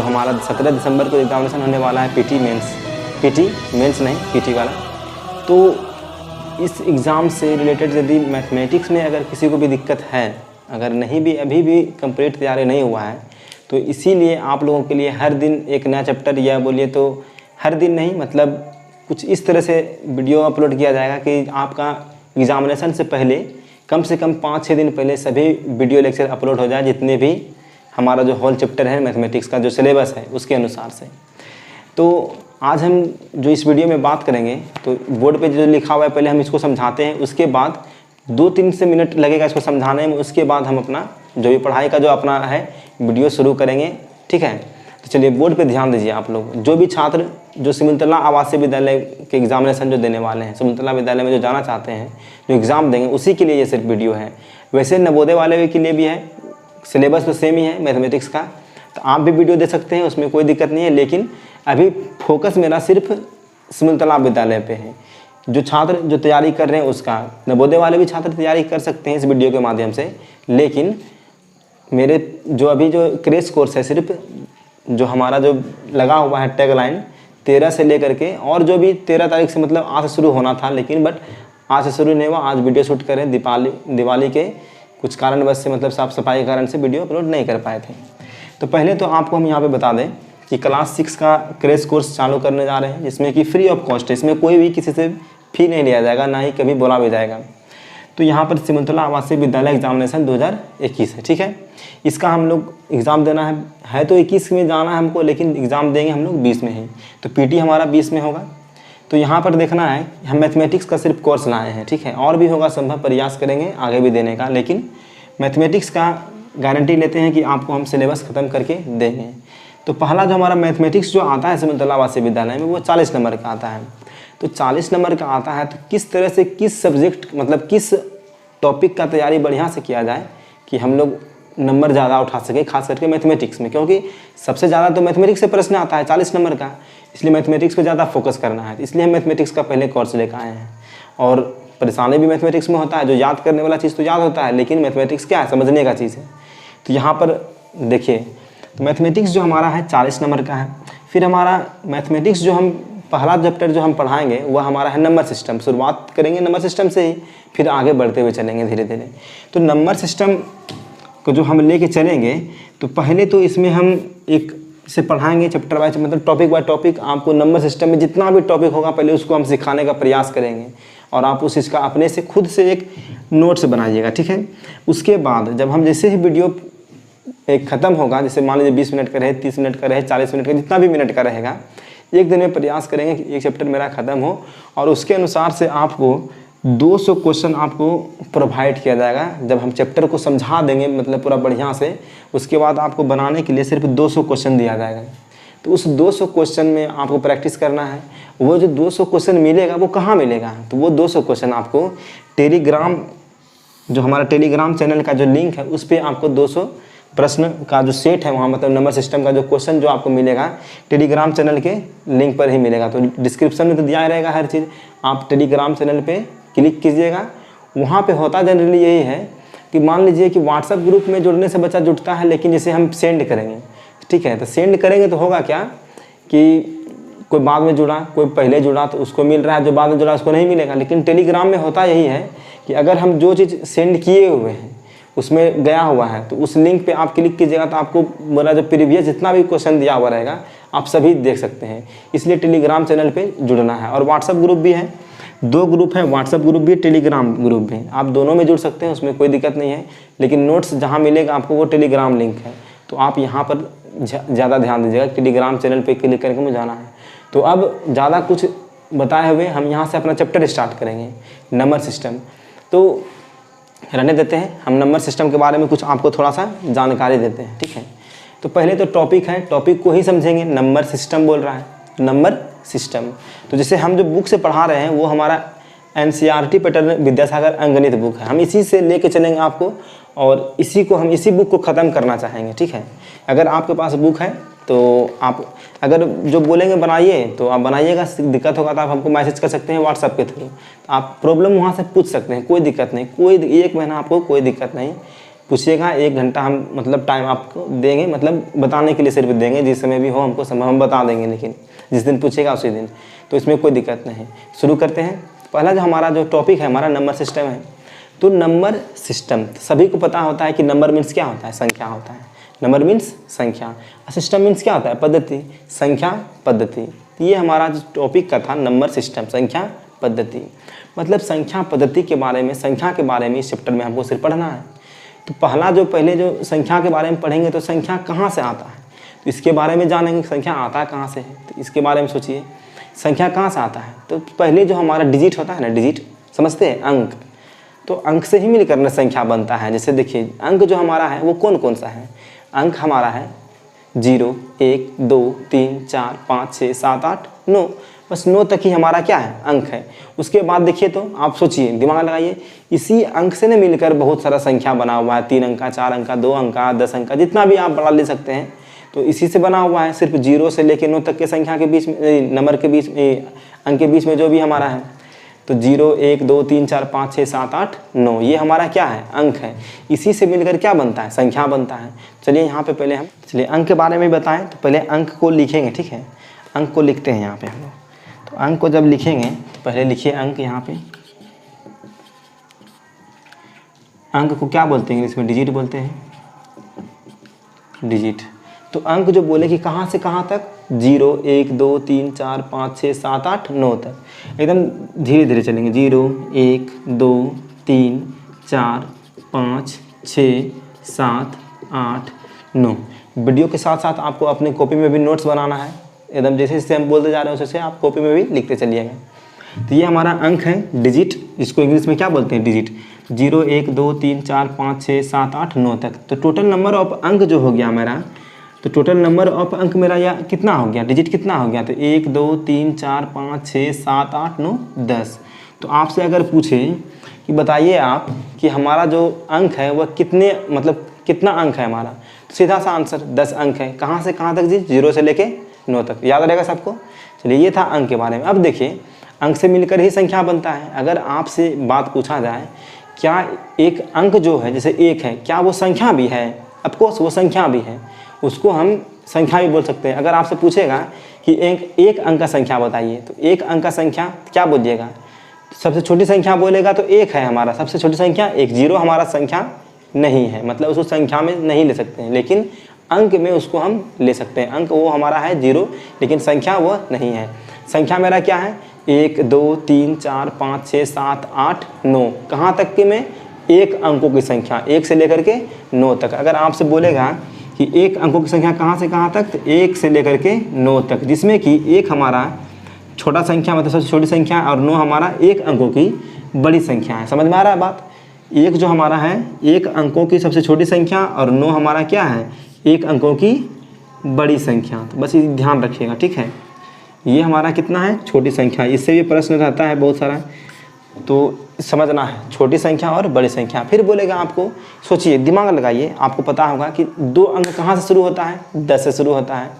हमारा 17 दिसंबर को एग्जामिनेशन होने वाला है पीटी मेंस नहीं पीटी वाला। तो इस एग्ज़ाम से रिलेटेड यदि मैथमेटिक्स में अगर किसी को भी दिक्कत है, अगर नहीं भी अभी भी कंप्लीट तैयारी नहीं हुआ है, तो इसीलिए आप लोगों के लिए हर दिन एक नया चैप्टर, या बोलिए तो हर दिन नहीं, मतलब कुछ इस तरह से वीडियो अपलोड किया जाएगा कि आपका एग्ज़ामिनेशन से पहले कम से कम 5-6 दिन पहले सभी वीडियो लेक्चर अपलोड हो जाए, जितने भी हमारा जो होल चैप्टर है मैथमेटिक्स का जो सिलेबस है उसके अनुसार से। तो आज हम जो इस वीडियो में बात करेंगे, तो बोर्ड पे जो लिखा हुआ है पहले हम इसको समझाते हैं, उसके बाद 2-3 से मिनट लगेगा इसको समझाने में, उसके बाद हम अपना जो भी पढ़ाई का जो अपना है वीडियो शुरू करेंगे, ठीक है। तो चलिए बोर्ड पे ध्यान दीजिए आप लोग, जो भी छात्र जो सिमुलतला आवासीय विद्यालय के एग्जामिनेशन जो देने वाले हैं, सिमुलतला विद्यालय में जो जाना चाहते हैं, जो एग्ज़ाम देंगे, उसी के लिए ये सिर्फ वीडियो है। वैसे नवोदय वाले के लिए भी है, सिलेबस तो सेम ही है मैथमेटिक्स का, तो आप भी वीडियो दे सकते हैं, उसमें कोई दिक्कत नहीं है। लेकिन अभी फोकस मेरा सिर्फ सिमुलतला विद्यालय पे है। जो छात्र जो तैयारी कर रहे हैं उसका, नवोदय वाले भी छात्र तैयारी कर सकते हैं इस वीडियो के माध्यम से, लेकिन मेरे जो अभी जो क्रैश कोर्स है, सिर्फ जो हमारा जो लगा हुआ है टैगलाइन 13 से लेकर के, और जो भी 13 तारीख से मतलब आज से शुरू होना था, लेकिन बट आज से शुरू नहीं हुआ। आज वीडियो शूट करें दिवाली के कुछ कारणवश से, मतलब साफ़ सफाई के कारण से वीडियो अपलोड नहीं कर पाए थे। तो पहले तो आपको हम यहाँ पे बता दें कि क्लास 6 का क्रैश कोर्स चालू करने जा रहे हैं, जिसमें कि फ्री ऑफ कॉस्ट है। इसमें कोई भी किसी से फी नहीं लिया जाएगा, ना ही कभी बोला भी जाएगा। तो यहाँ पर सिमुलतला आवासीय विद्यालय एग्जामिनेशन 2021 है, ठीक है। इसका हम लोग एग्ज़ाम देना है तो 21 में जाना है हमको, लेकिन एग्ज़ाम देंगे हम लोग 20 में ही। तो पीटी हमारा 20 में होगा। तो यहाँ पर देखना है, हम मैथमेटिक्स का सिर्फ कोर्स लाए हैं, ठीक है। और भी होगा, संभव प्रयास करेंगे आगे भी देने का, लेकिन मैथमेटिक्स का गारंटी लेते हैं कि आपको हम सिलेबस ख़त्म करके देंगे। तो पहला जो हमारा मैथमेटिक्स जो आता है सिमुलतला आवासीय विद्यालय में, वो 40 नंबर का आता है। तो 40 नंबर का आता है, तो किस तरह से किस सब्जेक्ट मतलब किस टॉपिक का तैयारी बढ़िया से किया जाए कि हम लोग नंबर ज़्यादा उठा सके, खास करके मैथमेटिक्स में, क्योंकि सबसे ज़्यादा तो मैथमेटिक्स से प्रश्न आता है 40 नंबर का, इसलिए मैथमेटिक्स पे ज़्यादा फोकस करना है। इसलिए हम मैथमेटिक्स का पहले कोर्स लेकर आए हैं। और परेशानी भी मैथमेटिक्स में होता है, जो याद करने वाला चीज़ तो याद होता है, लेकिन मैथमेटिक्स क्या है, समझने का चीज़ है। तो यहाँ पर देखिए, तो मैथमेटिक्स जो हमारा है 40 नंबर का है। फिर हमारा मैथमेटिक्स जो हम पहला चैप्टर जो हम पढ़ाएंगे वह हमारा है नंबर सिस्टम। शुरुआत करेंगे नंबर सिस्टम से ही, फिर आगे बढ़ते हुए चलेंगे धीरे धीरे। तो नंबर सिस्टम को जो हम लेके चलेंगे, तो पहले तो इसमें हम एक से पढ़ाएंगे चैप्टर वाइज, मतलब टॉपिक बाय टॉपिक। आपको नंबर सिस्टम में जितना भी टॉपिक होगा पहले उसको हम सिखाने का प्रयास करेंगे, और आप उस इसका अपने से खुद से एक नोट्स बनाइएगा, ठीक है। उसके बाद जब हम जैसे ही वीडियो एक ख़त्म होगा, जैसे मान लीजिए 20 मिनट का रहे, 30 मिनट का रहे, 40 मिनट का, जितना भी मिनट का रहेगा, एक दिन में प्रयास करेंगे कि एक चैप्टर मेरा ख़त्म हो, और उसके अनुसार से आपको 200 क्वेश्चन आपको प्रोवाइड किया जाएगा। जब हम चैप्टर को समझा देंगे मतलब पूरा बढ़िया से, उसके बाद आपको बनाने के लिए सिर्फ 200 क्वेश्चन दिया जाएगा। तो उस 200 क्वेश्चन में आपको प्रैक्टिस करना है। वो जो 200 क्वेश्चन मिलेगा वो कहाँ मिलेगा, तो वो 200 क्वेश्चन आपको टेलीग्राम, जो हमारा टेलीग्राम चैनल का जो लिंक है, उस पर आपको 200 प्रश्न का जो सेट है वहाँ, मतलब नंबर सिस्टम का जो क्वेश्चन जो आपको मिलेगा टेलीग्राम चैनल के लिंक पर ही मिलेगा। तो डिस्क्रिप्शन में तो दिया रहेगा हर चीज़, आप टेलीग्राम चैनल पे क्लिक कीजिएगा। वहाँ पे होता जनरली यही है कि मान लीजिए कि व्हाट्सएप ग्रुप में जुड़ने से बच्चा जुड़ता है, लेकिन जैसे हम सेंड करेंगे, ठीक है, तो सेंड करेंगे तो होगा क्या कि कोई बाद में जुड़ा, कोई पहले जुड़ा तो उसको मिल रहा है, जो बाद में जुड़ा उसको नहीं मिलेगा। लेकिन टेलीग्राम में होता यही है कि अगर हम जो चीज़ सेंड किए हुए हैं उसमें गया हुआ है, तो उस लिंक पे आप क्लिक कीजिएगा, तो आपको मेरा जो प्रीवियस जितना भी क्वेश्चन दिया हुआ रहेगा आप सभी देख सकते हैं। इसलिए टेलीग्राम चैनल पे जुड़ना है। और व्हाट्सएप ग्रुप भी है, 2 ग्रुप है, व्हाट्सएप ग्रुप भी, टेलीग्राम ग्रुप भी। आप दोनों में जुड़ सकते हैं, उसमें कोई दिक्कत नहीं है। लेकिन नोट्स जहाँ मिलेगा आपको वो टेलीग्राम लिंक है, तो आप यहाँ पर ज़्यादा ध्यान दीजिएगा, टेलीग्राम चैनल पर क्लिक करके मुझे जाना है। तो अब ज़्यादा कुछ बताए हुए हम यहाँ से अपना चैप्टर स्टार्ट करेंगे, नंबर सिस्टम। तो रहने देते हैं, हम नंबर सिस्टम के बारे में कुछ आपको थोड़ा सा जानकारी देते हैं, ठीक है। तो पहले तो टॉपिक है, टॉपिक को ही समझेंगे। नंबर सिस्टम बोल रहा है, नंबर सिस्टम। तो जैसे हम जो बुक से पढ़ा रहे हैं वो हमारा NCERT पैटर्न विद्यासागर अंकगणित बुक है, हम इसी से लेके चलेंगे आपको, और इसी बुक को ख़त्म करना चाहेंगे, ठीक है। अगर आपके पास बुक है तो आप अगर जो बोलेंगे बनाइए तो आप बनाइएगा, दिक्कत होगा तो आप हमको मैसेज कर सकते हैं व्हाट्सएप के थ्रू। आप प्रॉब्लम वहाँ से पूछ सकते हैं, कोई दिक्कत नहीं, कोई 1 महीना आपको कोई दिक्कत नहीं, पूछिएगा, 1 घंटा हम मतलब टाइम आपको देंगे, मतलब बताने के लिए सिर्फ देंगे, जिस समय भी हो हमको समय हम बता देंगे, लेकिन जिस दिन पूछेगा उसी दिन, तो इसमें कोई दिक्कत नहीं। शुरू करते हैं। पहला जो हमारा जो टॉपिक है हमारा नंबर सिस्टम है। तो नंबर सिस्टम सभी को पता होता है कि नंबर मीन्स क्या होता है, संख्या होता है। नंबर मीन्स संख्या, सिस्टम मीन्स क्या होता है, पद्धति, संख्या पद्धति। तो ये हमारा जो टॉपिक का था नंबर सिस्टम, संख्या पद्धति, मतलब संख्या पद्धति के बारे में, संख्या के बारे में इस चैप्टर में हमको सिर्फ पढ़ना है। तो पहला जो पहले जो संख्या के बारे में पढ़ेंगे तो संख्या कहाँ से आता है, तो इसके बारे में जानेंगे संख्या आता कहाँ से है। तो इसके बारे में सोचिए संख्या कहाँ से आता है। तो पहले जो हमारा डिजिट होता है ना, डिजिट समझते हैं, अंक, तो अंक से ही मिलकर ना संख्या बनता है। जैसे देखिए अंक जो हमारा है वो कौन कौन सा है, अंक हमारा है 0, 1, 2, 3, 4, 5, 6, 7, 8, 9, बस 9 तक ही हमारा क्या है, अंक है। उसके बाद देखिए तो आप सोचिए, दिमाग लगाइए, इसी अंक से न मिलकर बहुत सारा संख्या बना हुआ है, 3 अंक का, 4 अंक का, 2 अंक का, 10 अंक का, जितना भी आप बड़ा ले सकते हैं, तो इसी से बना हुआ है। सिर्फ 0 से लेकर 9 तक के संख्या के बीच में, नंबर के बीच में, अंक के बीच में जो भी हमारा है, तो 0, 1, 2, 3, 4, 5, 6, 7, 8, 9, ये हमारा क्या है, अंक है। इसी से मिलकर क्या बनता है, संख्या बनता है। चलिए यहाँ पे पहले हम चलिए अंक के बारे में बताएं। तो पहले अंक को लिखेंगे, ठीक है, अंक को लिखते हैं यहाँ पे हम लोग। तो अंक को जब लिखेंगे तो पहले लिखिए अंक, यहाँ पे अंक को क्या बोलते हैं इंग्लिश में, डिजिट बोलते हैं, डिजिट। तो अंक जो बोले कि कहाँ से कहाँ तक, 0, 1, 2, 3, 4, 5, 6, 7, 8, 9 तक, एकदम धीरे धीरे चलेंगे। 0, 1, 2, 3, 4, 5, 6, 7, 8, 9। वीडियो के साथ साथ आपको अपने कॉपी में भी नोट्स बनाना है, एकदम जैसे जैसे हम बोलते जा रहे हैं वैसे आप कॉपी में भी लिखते चलिएगा। तो ये हमारा अंक है, डिजिट, इसको इंग्लिश में क्या बोलते हैं, डिजिट। 0, 1, 2, 3, 4, 5, 6, 7, 8, 9 तक। तो टोटल नंबर ऑफ अंक जो हो गया मेरा, तो टोटल नंबर ऑफ अंक मेरा या कितना हो गया, डिजिट कितना हो गया, तो 1, 2, 3, 4, 5, 6, 7, 8, 9, 10। तो आपसे अगर पूछे कि बताइए आप कि हमारा जो अंक है वह कितने, मतलब कितना अंक है हमारा, तो सीधा सा आंसर 10 अंक है। कहाँ से कहाँ तक जी, 0 से लेके 9 तक, याद रहेगा सबको। चलिए ये था अंक के बारे में। अब देखिए अंक से मिलकर ही संख्या बनता है। अगर आपसे बात पूछा जाए क्या एक अंक जो है, जैसे 1 है, क्या वो संख्या भी है, ऑफकोर्स वो संख्या भी है, उसको हम संख्या भी बोल सकते हैं। अगर आपसे पूछेगा कि एक अंक का संख्या बताइए, तो एक अंक का संख्या क्या बोलिएगा, सबसे छोटी संख्या बोलेगा तो 1 है हमारा, सबसे छोटी संख्या 1। 0 हमारा संख्या नहीं है, मतलब उसको संख्या में नहीं ले सकते हैं, लेकिन अंक में उसको हम ले सकते हैं। अंक वो हमारा है 0, लेकिन संख्या वो नहीं है। संख्या मेरा क्या है, 1, 2, 3, 4, 5, 6, 7, 8, 9, कहाँ तक की में, 1 अंकों की संख्या, 1 से लेकर के 9 तक। अगर आपसे बोलेगा कि 1 अंकों की संख्या कहाँ से कहाँ तक, तो 1 से लेकर के 9 तक, जिसमें कि 1 हमारा छोटा संख्या, मतलब सबसे छोटी संख्या, और 9 हमारा 1 अंकों की बड़ी संख्या है। समझ में आ रहा है बात। 1 जो हमारा है 1 अंकों की सबसे छोटी संख्या, और 9 हमारा क्या है, 1 अंकों की बड़ी संख्या। तो बस ये ध्यान रखिएगा, ठीक है। ये हमारा कितना है, छोटी संख्या। इससे भी प्रश्न रहता है बहुत सारा, तो समझना है छोटी संख्या और बड़ी संख्या। फिर बोलेगा आपको, सोचिए, दिमाग लगाइए, आपको पता होगा कि 2 अंक कहाँ से शुरू होता है, 10 से शुरू होता है।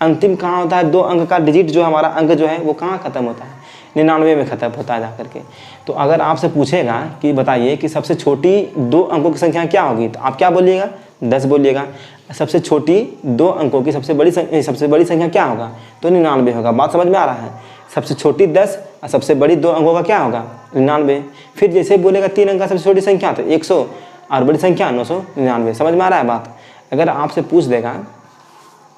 अंतिम कहाँ होता है, 2 अंक का डिजिट जो हमारा अंक जो है वो कहाँ ख़त्म होता है, 99 में ख़त्म होता है जा करके। तो अगर आपसे पूछेगा कि बताइए कि सबसे छोटी 2 अंकों की संख्या क्या होगी, तो आप क्या बोलिएगा, 10 बोलिएगा। सबसे छोटी 2 अंकों की सबसे बड़ी संख्या क्या होगा, तो 99 होगा। बात समझ में आ रहा है। सबसे छोटी 10 और सबसे बड़ी 2 अंकों का क्या होगा, 99। फिर जैसे बोलेगा 3 अंक का सबसे छोटी संख्या तो 100 और बड़ी संख्या 999। समझ में आ रहा है बात। अगर आपसे पूछ देगा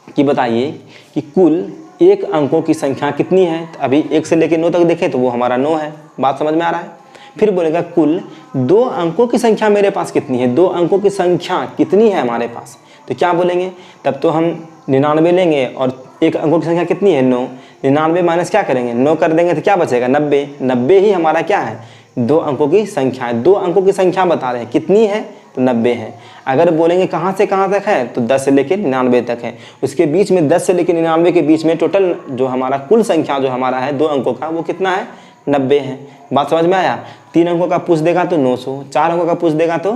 कि बताइए कि कुल 1 अंकों की संख्या कितनी है, तो अभी 1 से लेकर 9 तक देखें तो वो हमारा 9 है। बात समझ में आ रहा है। फिर बोलेगा कुल 2 अंकों की संख्या मेरे पास कितनी है, 2 अंकों की संख्या कितनी है हमारे पास, तो क्या बोलेंगे, तब तो हम 99 लेंगे, और 1 अंकों की संख्या कितनी है, 9। 99 माइनस क्या करेंगे, 9 कर देंगे तो क्या बचेगा, 90। 90 ही हमारा क्या है, 2 अंकों की संख्या है। 2 अंकों की संख्या बता रहे हैं कितनी है, तो 90 है। अगर बोलेंगे कहाँ से कहाँ तक है, तो 10 से लेकर 99 तक है। उसके बीच में 10 से लेकर 99 के बीच में टोटल जो हमारा कुल संख्या जो हमारा है 2 अंकों का, वो कितना है, 90 है। बात समझ में आया। 3 अंकों का पूछ देगा तो 900, 4 अंकों का पूछ देगा तो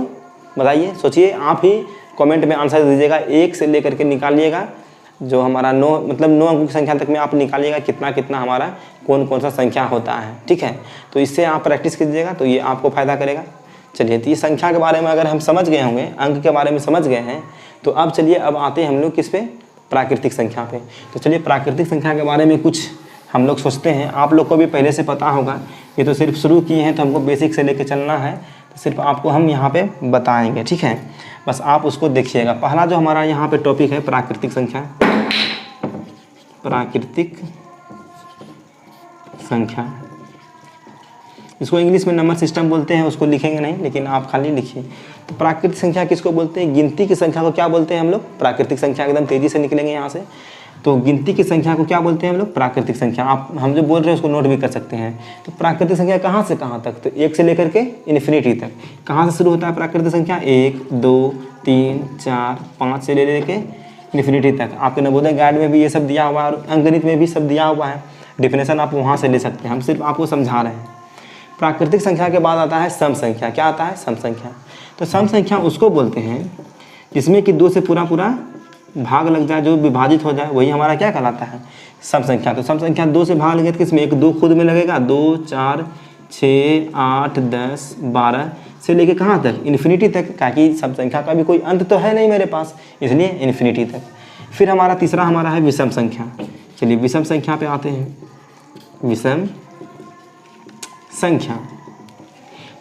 बताइए, सोचिए, आप ही कमेंट में आंसर दीजिएगा। 1 से लेकर के निकालिएगा जो हमारा 9, मतलब 9 अंकों की संख्या तक में आप निकालिएगा कितना कितना हमारा कौन कौन सा संख्या होता है, ठीक है। तो इससे आप प्रैक्टिस कीजिएगा तो ये आपको फ़ायदा करेगा। चलिए, तो ये संख्या के बारे में अगर हम समझ गए होंगे, अंक के बारे में समझ गए हैं, तो अब चलिए अब आते हैं हम लोग किस पे, प्राकृतिक संख्या पे। तो चलिए प्राकृतिक संख्या के बारे में कुछ हम लोग सोचते हैं। आप लोग को भी पहले से पता होगा, ये तो सिर्फ शुरू किए हैं तो हमको बेसिक से लेके चलना है, तो सिर्फ आपको हम यहाँ पे बताएंगे, ठीक है, बस आप उसको देखिएगा। पहला जो हमारा यहाँ पे टॉपिक है प्राकृतिक संख्या। प्राकृतिक संख्या, इसको इंग्लिश में नंबर सिस्टम बोलते हैं, उसको लिखेंगे नहीं, लेकिन आप खाली लिखिए। तो प्राकृतिक संख्या किसको बोलते हैं? गिनती की संख्या को क्या बोलते हैं हम लोग? प्राकृतिक संख्या। एकदम तेज़ी से निकलेंगे यहाँ से। तो गिनती की संख्या को क्या बोलते हैं हम लोग? प्राकृतिक संख्या। आप हम जो बोल रहे हैं उसको नोट भी कर सकते हैं। तो प्राकृतिक संख्या कहाँ से कहाँ तक? तो 1 से लेकर के इन्फिनिटी तक। कहाँ से शुरू होता है प्राकृतिक संख्या? 1, 2, 3, 4, 5 से ले लेके इन्फिनिटी तक। आपके नवोदय गाइड में भी ये सब दिया हुआ है और अंकगणित में भी सब दिया हुआ है। डेफिनेशन आप वहाँ से ले सकते हैं, हम सिर्फ आपको समझा रहे हैं। प्राकृतिक संख्या के बाद आता है सम संख्या। क्या आता है? सम संख्या। तो सम संख्या उसको बोलते हैं जिसमें कि 2 से पूरा भाग लग जाए, जो विभाजित हो जाए, वही हमारा क्या कहलाता है? सम संख्या। तो सम संख्या 2 से भाग लगेगा किसमें? 1 2 खुद में लगेगा, 2 4 6 8 10 12 से लेके कहाँ तक? इन्फिनिटी तक। ताकि सम संख्या का भी कोई अंत तो है नहीं मेरे पास, इसलिए इन्फिनिटी तक। फिर हमारा तीसरा हमारा है विषम संख्या। चलिए विषम संख्या पे आते हैं। विषम संख्या,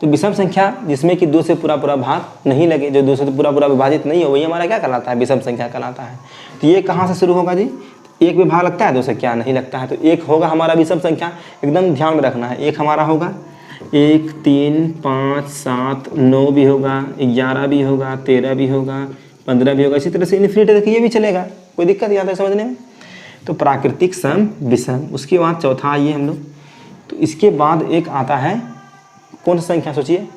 तो विषम संख्या जिसमें कि 2 से पूरा भाग नहीं लगे, जो 2 से पूरा विभाजित नहीं हो, वही हमारा क्या कहलाता है? विषम संख्या कहलाता है। तो ये कहाँ से शुरू होगा जी? 1 में भाग लगता है, 2 से क्या नहीं लगता है, तो 1 होगा हमारा विषम संख्या। एकदम ध्यान में रखना है। 1 हमारा होगा 1 3 5 7 9 भी होगा, 11 भी होगा, 13 भी होगा, 15 भी होगा, इसी तरह से इन्फिनिटी तक ये भी चलेगा। कोई दिक्कत यहाँ तक समझने में? तो प्राकृतिक, सम, विषम। उसके बाद चौथा आइए हम लोग। तो इसके बाद एक आता है कौन सा संख्या? सोचिए,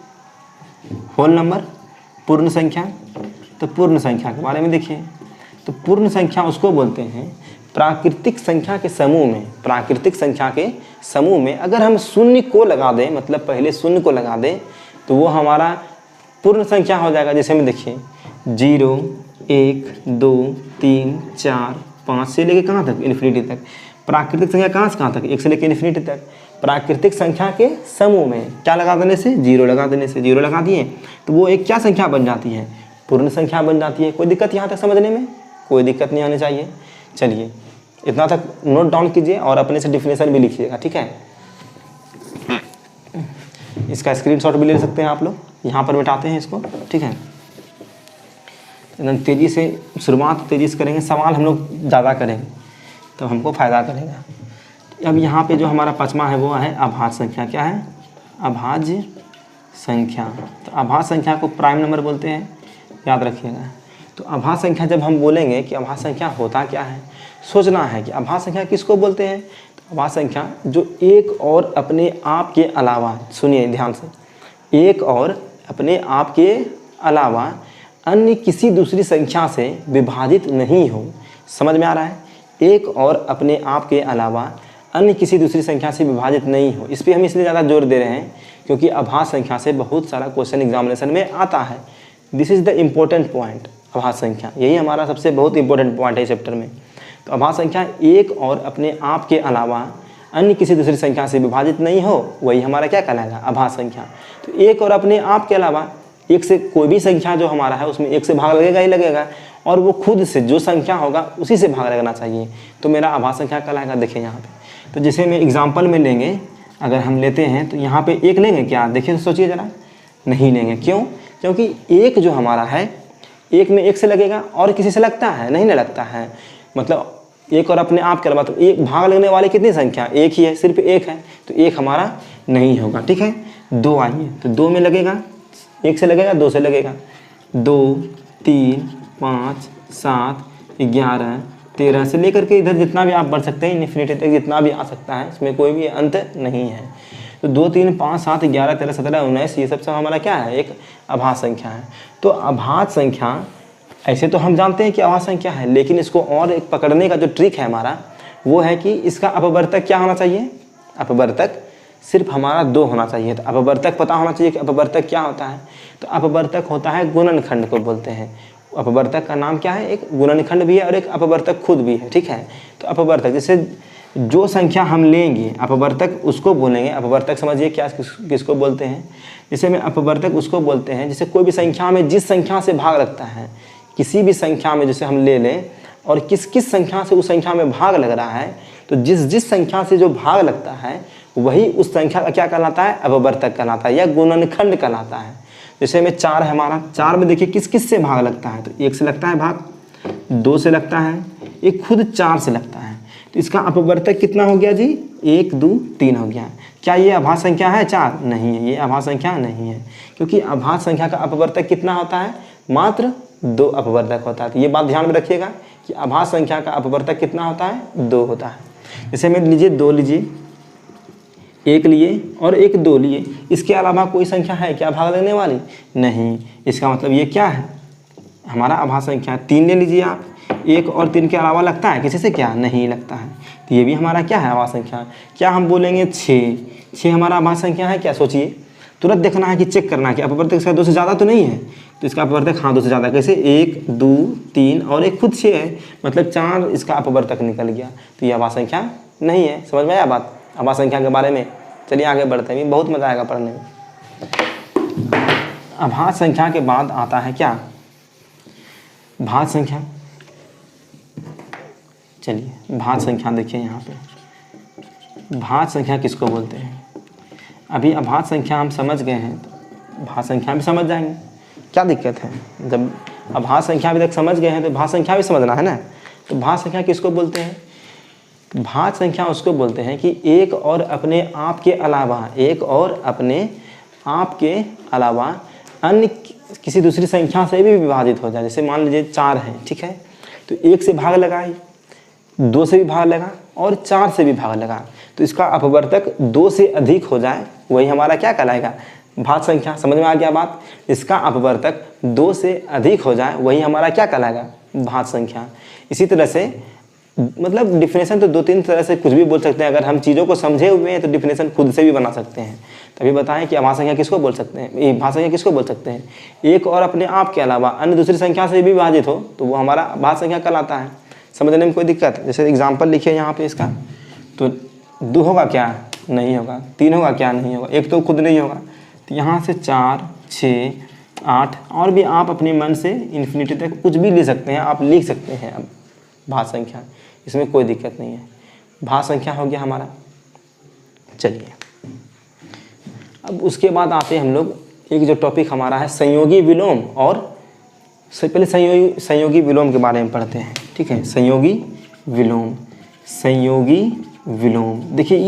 होल नंबर, पूर्ण संख्या। तो पूर्ण संख्या के बारे में देखिए। तो पूर्ण संख्या उसको बोलते हैं प्राकृतिक संख्या के समूह में, प्राकृतिक संख्या के समूह में अगर हम शून्य को लगा दें, मतलब पहले शून्य को लगा दें, तो वो हमारा पूर्ण संख्या हो जाएगा। जैसे में देखिए 0 1 2 3 4 5 से लेके कहाँ तक? इन्फिनिटी तक। प्राकृतिक संख्या कहाँ से कहाँ तक? 1 से लेकर इन्फिनिटी तक। प्राकृतिक संख्या के समूह में क्या लगा देने से? 0 लगा देने से। 0 लगा दिए तो वो एक क्या संख्या बन जाती है? पूर्ण संख्या बन जाती है। कोई दिक्कत यहाँ तक समझने में? कोई दिक्कत नहीं आनी चाहिए। चलिए इतना तक नोट डाउन कीजिए और अपने से डिफिनेशन भी लिखिएगा, ठीक है। इसका स्क्रीनशॉट भी ले सकते हैं आप लोग। यहाँ पर मिटाते हैं इसको, ठीक है। एकदम तेज़ी से शुरुआत तेज़ी से करेंगे, सवाल हम लोग ज़्यादा करेंगे तो हमको फ़ायदा करेगा। अब यहाँ पे जो हमारा 5वां है वो है अभाज्य संख्या। क्या है? अभाज्य संख्या। तो अभाज्य संख्या को प्राइम नंबर बोलते हैं, याद रखिएगा। तो अभाज्य संख्या जब हम बोलेंगे कि अभाज्य संख्या होता क्या है, सोचना है कि अभाज्य संख्या किसको बोलते हैं। तो अभाज्य संख्या जो एक और अपने आप के अलावा, सुनिए ध्यान से, एक और अपने आप के अलावा अन्य किसी दूसरी संख्या से विभाजित नहीं हो। समझ में आ रहा है? एक और अपने आप के अलावा अन्य किसी दूसरी संख्या से विभाजित नहीं हो। इस पर हम इसलिए ज़्यादा जोर दे रहे हैं क्योंकि अभाज्य संख्या से बहुत सारा क्वेश्चन एग्जामिनेशन में आता है। This is the important point, अभाज्य संख्या। यही हमारा सबसे बहुत इंपॉर्टेंट पॉइंट है चैप्टर में। तो अभाज्य संख्या एक और अपने आप के अलावा अन्य किसी दूसरी संख्या से विभाजित नहीं हो, वही हमारा क्या कहलाएगा? अभाज्य संख्या। तो एक और अपने आप के अलावा, एक से कोई भी संख्या जो हमारा है उसमें 1 से भाग लगेगा ही लगेगा, और वो खुद से जो संख्या होगा उसी से भाग लगना चाहिए, तो मेरा अभाज्य संख्या कहलाएगा। देखिए यहाँ पे, तो जैसे मैं एग्जाम्पल में लेंगे, अगर हम लेते हैं तो यहाँ पे 1 लेंगे क्या? देखिए सोचिए ज़रा, नहीं लेंगे। क्यों? क्योंकि 1 जो हमारा है, 1 में 1 से लगेगा और किसी से लगता है? नहीं ना लगता है। मतलब 1 और अपने आप के अलावा, तो 1 भाग लगने वाली कितनी संख्या? 1 ही है, सिर्फ 1 है, तो 1 हमारा नहीं होगा, ठीक है। 2 आइए, तो 2 में लगेगा, 1 से लगेगा, 2 से लगेगा, 2 3 5 7 11 13 से लेकर के इधर जितना भी आप बढ़ सकते हैं, इन्फिनिटी तक जितना भी आ सकता है, इसमें कोई भी अंत नहीं है। तो 2 3 5 7 11 13 17 19, ये सब हमारा क्या है? एक अभाज्य संख्या है। तो अभाज्य संख्या, ऐसे तो हम जानते हैं कि अभाज्य संख्या है, लेकिन इसको और एक पकड़ने का जो ट्रिक है हमारा, वो है कि इसका अपवर्तक क्या होना चाहिए? अपवर्तक सिर्फ हमारा 2 होना चाहिए। तो अपवर्तक पता होना चाहिए कि अपवर्तक क्या होता है। तो अपवर्तक होता है गुणनखंड को बोलते हैं। अपवर्तक का नाम क्या है? एक गुणनखंड भी है और एक अपवर्तक खुद भी है, ठीक है। तो अपवर्तक, जैसे जो संख्या हम लेंगे अपवर्तक उसको बोलेंगे। अपवर्तक समझिए क्या किसको बोलते हैं, जैसे में अपवर्तक उसको बोलते हैं जैसे कोई भी संख्या में जिस संख्या से भाग लगता है, किसी भी संख्या में जैसे हम ले लें और किस किस संख्या से उस संख्या में भाग लग रहा है, तो जिस जिस संख्या से जो भाग लगता है वही उस संख्या का क्या कहलाता है, अपवर्तक कहलाता है या गुणनखंड कहलाता है। जैसे में 4 है हमारा, 4 में देखिए किस किस से भाग लगता है, तो 1 से लगता है भाग, 2 से लगता है, एक खुद 4 से लगता है। तो इसका अपवर्तक कितना हो गया जी, 1 2 3 हो गया। क्या ये अभाज्य संख्या है 4? नहीं है, ये अभाज्य संख्या नहीं है, क्योंकि अभाज्य संख्या का अपवर्तक कितना होता है, मात्र 2 अपवर्तक होता है। तो ये बात ध्यान में रखिएगा कि अभाज्य संख्या का अपवर्तक कितना होता है, 2 होता है। जैसे में लीजिए 2 लीजिए, 1 लिए और 1 2 लिए, इसके अलावा कोई संख्या है क्या भाग लगने वाली? नहीं। इसका मतलब ये क्या है, हमारा अभाज्य संख्या। 3 ले लीजिए आप, 1 और 3 के अलावा लगता है किसी से? क्या नहीं लगता है, तो ये भी हमारा क्या है, अभाज्य संख्या। क्या हम बोलेंगे 6 हमारा अभाज्य संख्या है क्या? सोचिए, तुरंत देखना है कि चेक करना है कि अपवर्तक इसका 2 से ज़्यादा तो नहीं है, तो इसका अपवर्तक हाँ 2 से ज़्यादा। कैसे? 1 2 3 और एक खुद 6 है, मतलब 4 इसका अपवर्तक निकल गया, तो ये अभाज्य संख्या नहीं है। समझ में आया बात अभाज्य संख्या के बारे में? चलिए आगे बढ़ते हैं, बहुत मज़ा आएगा पढ़ने में। अभाज्य संख्या के बाद आता है क्या, भाज्य संख्या। चलिए भाज्य संख्या देखिए, यहाँ पे भाज्य संख्या किसको बोलते हैं? अभी अभाज्य संख्या हम समझ गए हैं, तो भाज्य संख्या भी समझ जाएंगे, क्या दिक्कत है? जब अभाज्य संख्या अभी तक समझ गए हैं तो भाज्य संख्या भी समझना है ना। तो भाज्य संख्या किसको बोलते हैं? भाज्य संख्या उसको बोलते हैं कि एक और अपने आप के अलावा, एक और अपने आप के अलावा अन्य किसी दूसरी संख्या से भी विभाजित हो जाए। जैसे मान लीजिए 4 है, ठीक है, तो 1 से भाग लगा, 2 से भी भाग लगा और 4 से भी भाग लगा, तो इसका अपवर्तक 2 से अधिक हो जाए, वही हमारा क्या कहलाएगा, भाज्य संख्या। समझ में आ गया बात? इसका अपवर्तक 2 से अधिक हो जाए वही हमारा क्या कहलाएगा, भाज्य संख्या। इसी तरह से मतलब डिफिनेशन तो 2-3 तरह से कुछ भी बोल सकते हैं, अगर हम चीज़ों को समझे हुए हैं तो डिफिनेशन खुद से भी बना सकते हैं। तभी बताएं कि अभाज्य संख्या किसको बोल सकते हैं, ये भाज्य संख्या किसको बोल सकते हैं? एक और अपने आप के अलावा अन्य दूसरी संख्या से भी विभाजित हो तो वो हमारा भाज्य संख्या कहलाता है। समझने में कोई दिक्कत? जैसे एग्जाम्पल लिखिए यहाँ पे इसका, तो 2 होगा क्या? नहीं होगा। 3 होगा क्या? नहीं होगा। 1 तो खुद नहीं होगा, तो यहाँ से 4 6 8 और भी आप अपने मन से इन्फिनिटी तक कुछ भी ले सकते हैं, आप लिख सकते हैं अब भाज्य संख्या, इसमें कोई दिक्कत नहीं है। भाज्य संख्या हो गया हमारा। चलिए अब उसके बाद आते हैं हम लोग, एक जो टॉपिक हमारा है संयोगी विलोम, और पहले संयोगी विलोम के बारे में पढ़ते हैं, ठीक है। संयोगी विलोम, संयोगी विलोम देखिए,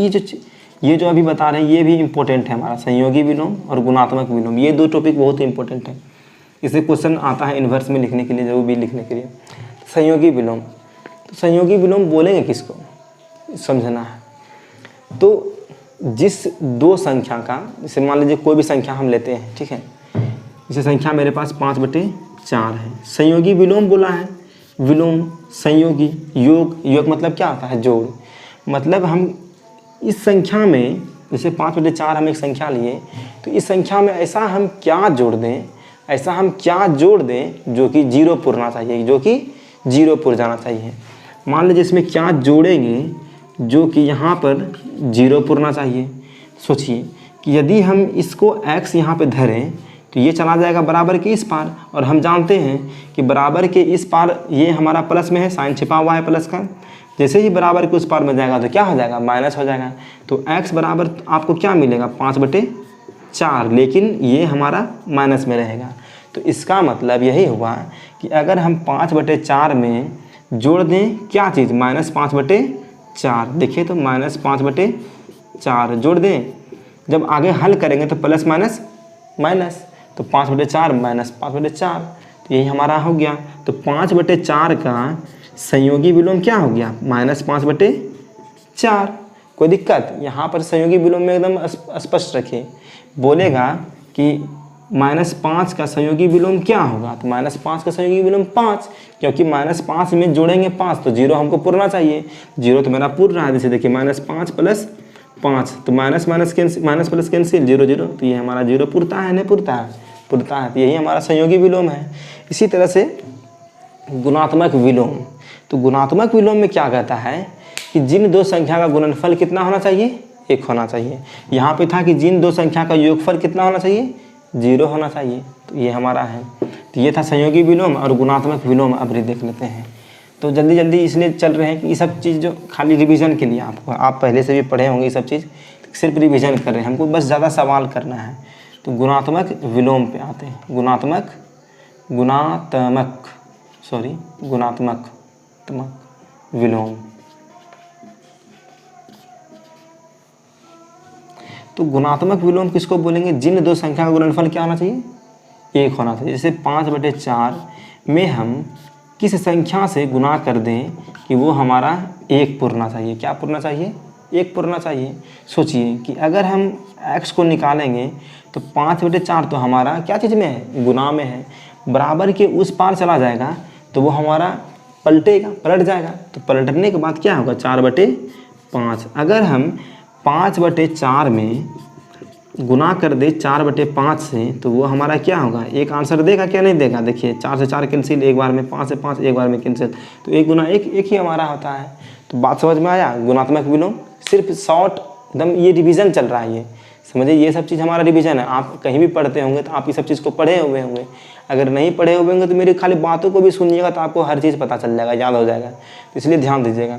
ये जो अभी बता रहे हैं ये भी इम्पोर्टेंट है हमारा, संयोगी विलोम और गुणात्मक विलोम, ये 2 टॉपिक बहुत ही इंपॉर्टेंट है। इसे क्वेश्चन आता है इन्वर्स में लिखने के लिए, जो भी लिखने के लिए। संयोगी विलोम, तो संयोगी विलोम बोलेंगे किसको, समझना है। तो जिस 2 संख्या का, जैसे मान लीजिए कोई भी संख्या हम लेते हैं, ठीक है, जैसे संख्या मेरे पास 5/4 है, संयोगी विलोम बोला है। विलोम, संयोगी, योग, योग मतलब क्या होता है, जोड़। मतलब हम इस संख्या में, जैसे 5/4 हम एक संख्या लिए, तो इस संख्या में ऐसा हम क्या जोड़ दें, ऐसा हम क्या जोड़ दें जो कि 0 पुरना चाहिए, जो कि 0 पुर जाना चाहिए। मान लीजिए इसमें क्या जोड़ेंगे जो कि यहाँ पर 0 पुरना चाहिए। सोचिए कि यदि हम इसको x यहाँ पे धरें तो ये चला जाएगा बराबर के इस पार, और हम जानते हैं कि बराबर के इस पार ये हमारा प्लस में है, साइन छिपा हुआ है प्लस का। जैसे ही बराबर के उस पार में जाएगा तो क्या हो जाएगा, माइनस हो जाएगा। तो x बराबर आपको क्या मिलेगा, 5/4, लेकिन ये हमारा माइनस में रहेगा। तो इसका मतलब यही हुआ कि अगर हम 5/4 में जोड़ दें क्या चीज़, -5/4, देखिए तो -5/4 जोड़ दें, जब आगे हल करेंगे तो प्लस माइनस माइनस, तो 5/4 -5/4, तो यही हमारा हो गया। तो 5/4 का संयोगी विलोम क्या हो गया, -5/4। कोई दिक्कत? यहाँ पर संयोगी विलोम में एकदम स्पष्ट रखिए, बोलेगा कि -5 का संयोगी विलोम क्या होगा, तो -5 का संयोगी विलोम 5, क्योंकि -5 में जोड़ेंगे 5 तो 0 हमको पुरना चाहिए, 0 तो मेरा पुर रहा है। जैसे देखिए -5 + 5, तो माइनस प्लस कैंसिल, 0 0, तो ये हमारा 0 पुरता है, नहीं पुरता है, पुरता है। तो यही हमारा संयोगी विलोम है। इसी तरह से गुणात्मक विलोम, तो गुणात्मक विलोम में क्या कहता है कि जिन दो संख्या का गुणनफल कितना होना चाहिए, 1 होना चाहिए। यहाँ पे था कि जिन दो संख्या का योगफल कितना होना चाहिए, 0 होना चाहिए। तो ये हमारा है। तो ये था संयोगी विलोम और गुणात्मक विलोम। अब देख लेते हैं। तो जल्दी जल्दी इसलिए चल रहे हैं कि ये सब चीज़ जो खाली रिवीजन के लिए आपको, आप पहले से भी पढ़े होंगे ये सब चीज़, सिर्फ रिवीजन कर रहे हैं, हमको बस ज़्यादा सवाल करना है। तो गुणात्मक विलोम पे आते हैं। गुणात्मक विलोम। तो गुणात्मक विलोम किसको बोलेंगे, जिन दो संख्या का गुणनफल क्या होना चाहिए, 1 होना चाहिए। जैसे 5/4 में हम किस संख्या से गुणा कर दें कि वो हमारा 1 पुरना चाहिए। क्या पुरना चाहिए, 1 पुरना चाहिए। सोचिए कि अगर हम x को निकालेंगे तो 5/4 तो हमारा क्या चीज़ में है, गुणा में है। बराबर के उस पार चला जाएगा तो वो हमारा पलट जाएगा। तो पलटने के बाद क्या होगा, 4/5। अगर हम 5/4 में गुना कर दे 4/5 से तो वो हमारा क्या होगा, एक आंसर देगा क्या नहीं देगा। देखिए 4 से 4 कैंसिल, एक बार में 5 से 5 एक बार में कैंसिल, तो 1 गुना 1 1 ही हमारा होता है। तो बात समझ में आया। गुणात्मक विलोम सिर्फ शॉर्ट एकदम ये रिवीजन चल रहा है। ये समझिए, ये सब चीज़ हमारा रिवीजन है। आप कहीं भी पढ़ते होंगे तो आप ये सब चीज़ को पढ़े हुए होंगे। अगर नहीं पढ़े हुए होंगे तो मेरी खाली बातों को भी सुनिएगा तो आपको हर चीज़ पता चल जाएगा, याद हो जाएगा। तो इसलिए ध्यान दीजिएगा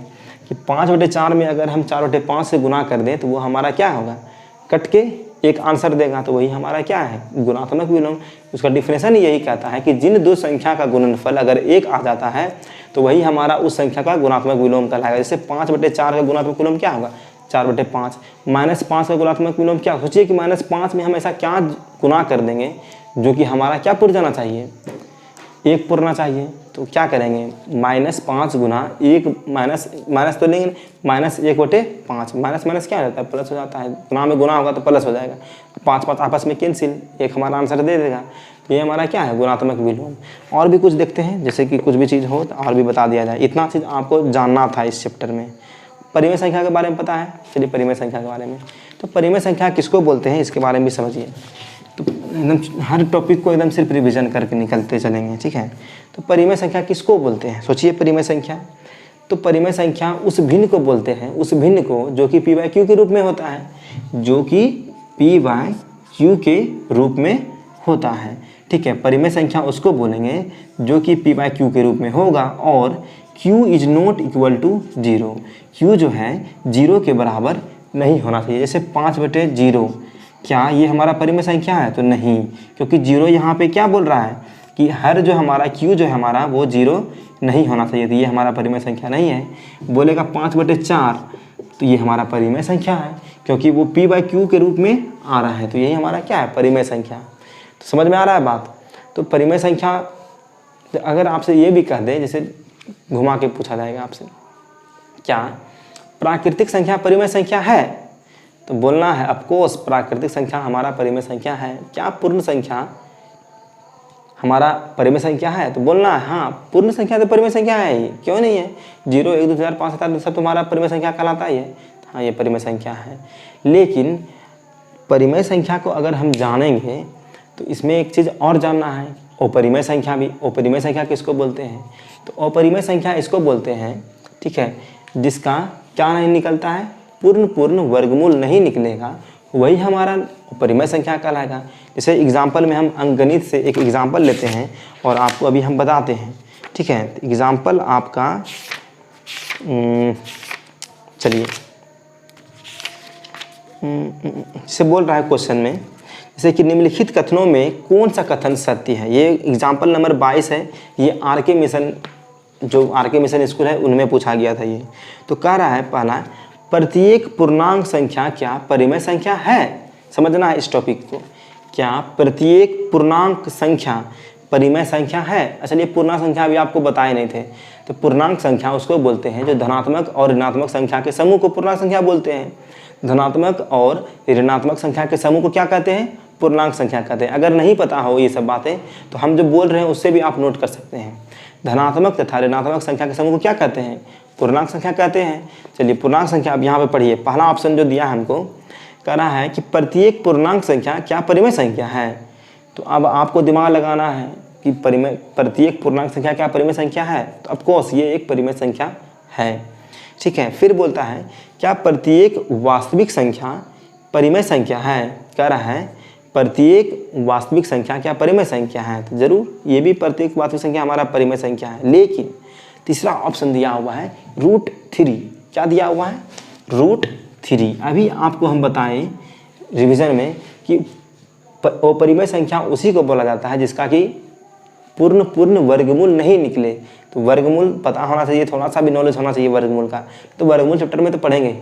कि 5/4 में अगर हम 4/5 से गुना कर दें तो वो हमारा क्या होगा, कट के एक आंसर देगा। तो वही हमारा क्या है, गुणात्मक विलोम। उसका डिफिनेशन यही कहता है कि जिन दो संख्या का गुणनफल अगर 1 आ जाता है तो वही हमारा उस संख्या का गुणात्मक विलोम कहलाएगा। जैसे 5/4 का गुणात्मक विलोम क्या होगा, 4/5। -5 का गुणात्मक विलोम क्या, सोचिए कि -5 में हम ऐसा क्या गुना कर देंगे जो कि हमारा क्या पुर जाना चाहिए, 1 पुरना चाहिए। तो क्या करेंगे, -5 गुना 1 माइनस तो लेंगे, -1/5। माइनस क्या हो जाता है, प्लस हो जाता है। गुना में गुना होगा तो प्लस हो जाएगा। 5 आपस में कैंसिल, 1 हमारा आंसर दे देगा। ये हमारा क्या है, गुणात्मक विलोम। और भी कुछ देखते हैं, जैसे कि कुछ भी चीज़ हो तो और भी बता दिया जाए। इतना चीज़ आपको जानना था इस चैप्टर में। परिमेय संख्या के बारे में पता है, चलिए परिमेय संख्या के बारे में। तो परिमेय संख्या किसको बोलते हैं इसके बारे में भी समझिए। तो एकदम हर टॉपिक को एकदम सिर्फ रिवीजन करके निकलते चलेंगे, ठीक है। तो परिमेय संख्या किसको बोलते हैं, सोचिए। परिमेय संख्या, तो परिमेय संख्या उस भिन्न को बोलते हैं, उस भिन्न को जो कि p/q के रूप में होता है, जो कि p/q के रूप में होता है, ठीक है। परिमेय संख्या उसको बोलेंगे जो कि p/q के रूप में होगा और q is not equal to 0। q जो है 0 के बराबर नहीं होना चाहिए। जैसे 5/0, क्या ये हमारा परिमेय संख्या है, तो नहीं, क्योंकि 0 यहाँ पे क्या बोल रहा है कि हर जो हमारा q जो है हमारा वो 0 नहीं होना चाहिए। तो ये हमारा परिमेय संख्या नहीं है। बोलेगा 5/4 तो ये हमारा परिमेय संख्या है, क्योंकि वो p/q के रूप में आ रहा है। तो यही हमारा क्या है, परिमेय संख्या। तो समझ में आ रहा है बात। तो परिमेय संख्या अगर आपसे ये भी कह दे, जैसे घुमा के पूछा जाएगा आपसे, क्या प्राकृतिक संख्या परिमेय संख्या है, तो बोलना है ऑफकोर्स प्राकृतिक संख्या हमारा परिमेय संख्या है। क्या पूर्ण संख्या हमारा परिमेय संख्या है, तो बोलना है हाँ पूर्ण संख्या तो परिमेय संख्या है ही, क्यों नहीं है। 0 1 2 3 4 5 7 सब तुम्हारा परिमेय संख्या कहलाता ही है। हाँ ये परिमेय संख्या है। लेकिन परिमेय संख्या को अगर हम जानेंगे तो इसमें एक चीज़ और जानना है, अपरिमेय संख्या भी। अपरिमेय संख्या किसको बोलते हैं, तो अपरिमेय संख्या इसको बोलते हैं, ठीक है, जिसका क्या नहीं निकलता है, पूर्ण वर्गमूल नहीं निकलेगा, वही हमारा अपरिमेय संख्या कहलाएगा। जैसे एग्जाम्पल में हम अंकगणित से एक एग्जाम्पल लेते हैं और आपको अभी हम बताते हैं, ठीक है। एग्जाम्पल आपका चलिए जैसे बोल रहा है क्वेश्चन में, जैसे कि निम्नलिखित कथनों में कौन सा कथन सत्य है। ये एग्जाम्पल नंबर 22 है। ये आर.के. मिशन, जो आर.के. मिशन स्कूल है उनमें पूछा गया था ये। तो कह रहा है पहला, प्रत्येक पूर्णांक संख्या क्या परिमेय संख्या है। समझना है इस टॉपिक को, क्या प्रत्येक पूर्णांक संख्या परिमेय संख्या है। अच्छा ये पूर्णांक संख्या अभी आपको बताए नहीं थे। तो पूर्णांक संख्या उसको बोलते हैं जो धनात्मक और ऋणात्मक संख्या के समूह को पूर्णांक संख्या बोलते हैं। धनात्मक और ऋणात्मक संख्या के समूह को क्या कहते हैं, पूर्णांक संख्या कहते हैं। अगर नहीं पता हो ये सब बातें तो हम जो बोल रहे हैं उससे भी आप नोट कर सकते हैं। धनात्मक तथा ऋणात्मक संख्या के समूह को क्या कहते हैं, पूर्णांक संख्या कहते हैं। चलिए पूर्णांक संख्या अब यहाँ पे पढ़िए। पहला ऑप्शन जो दिया है हमको, कह रहा है कि प्रत्येक पूर्णांक संख्या क्या परिमेय संख्या है। तो अब आपको दिमाग लगाना है कि प्रत्येक पूर्णांक संख्या क्या परिमेय संख्या है। तो ऑफकोर्स ये एक परिमेय संख्या है। ठीक है। फिर बोलता है क्या प्रत्येक वास्तविक संख्या परिमेय संख्या है, कह रहा है प्रत्येक वास्तविक संख्या क्या परिमेय संख्या है, तो जरूर ये भी प्रत्येक वास्तविक संख्या हमारा परिमेय संख्या है। लेकिन तीसरा ऑप्शन दिया हुआ है √3, क्या दिया हुआ है √3। अभी आपको हम बताएं रिवीजन में कि अपरिमेय संख्या उसी को बोला जाता है जिसका कि पूर्ण वर्गमूल नहीं निकले। तो वर्गमूल पता होना चाहिए, थोड़ा सा भी नॉलेज होना चाहिए वर्गमूल का, तो वर्गमूल चैप्टर में तो पढ़ेंगे ही।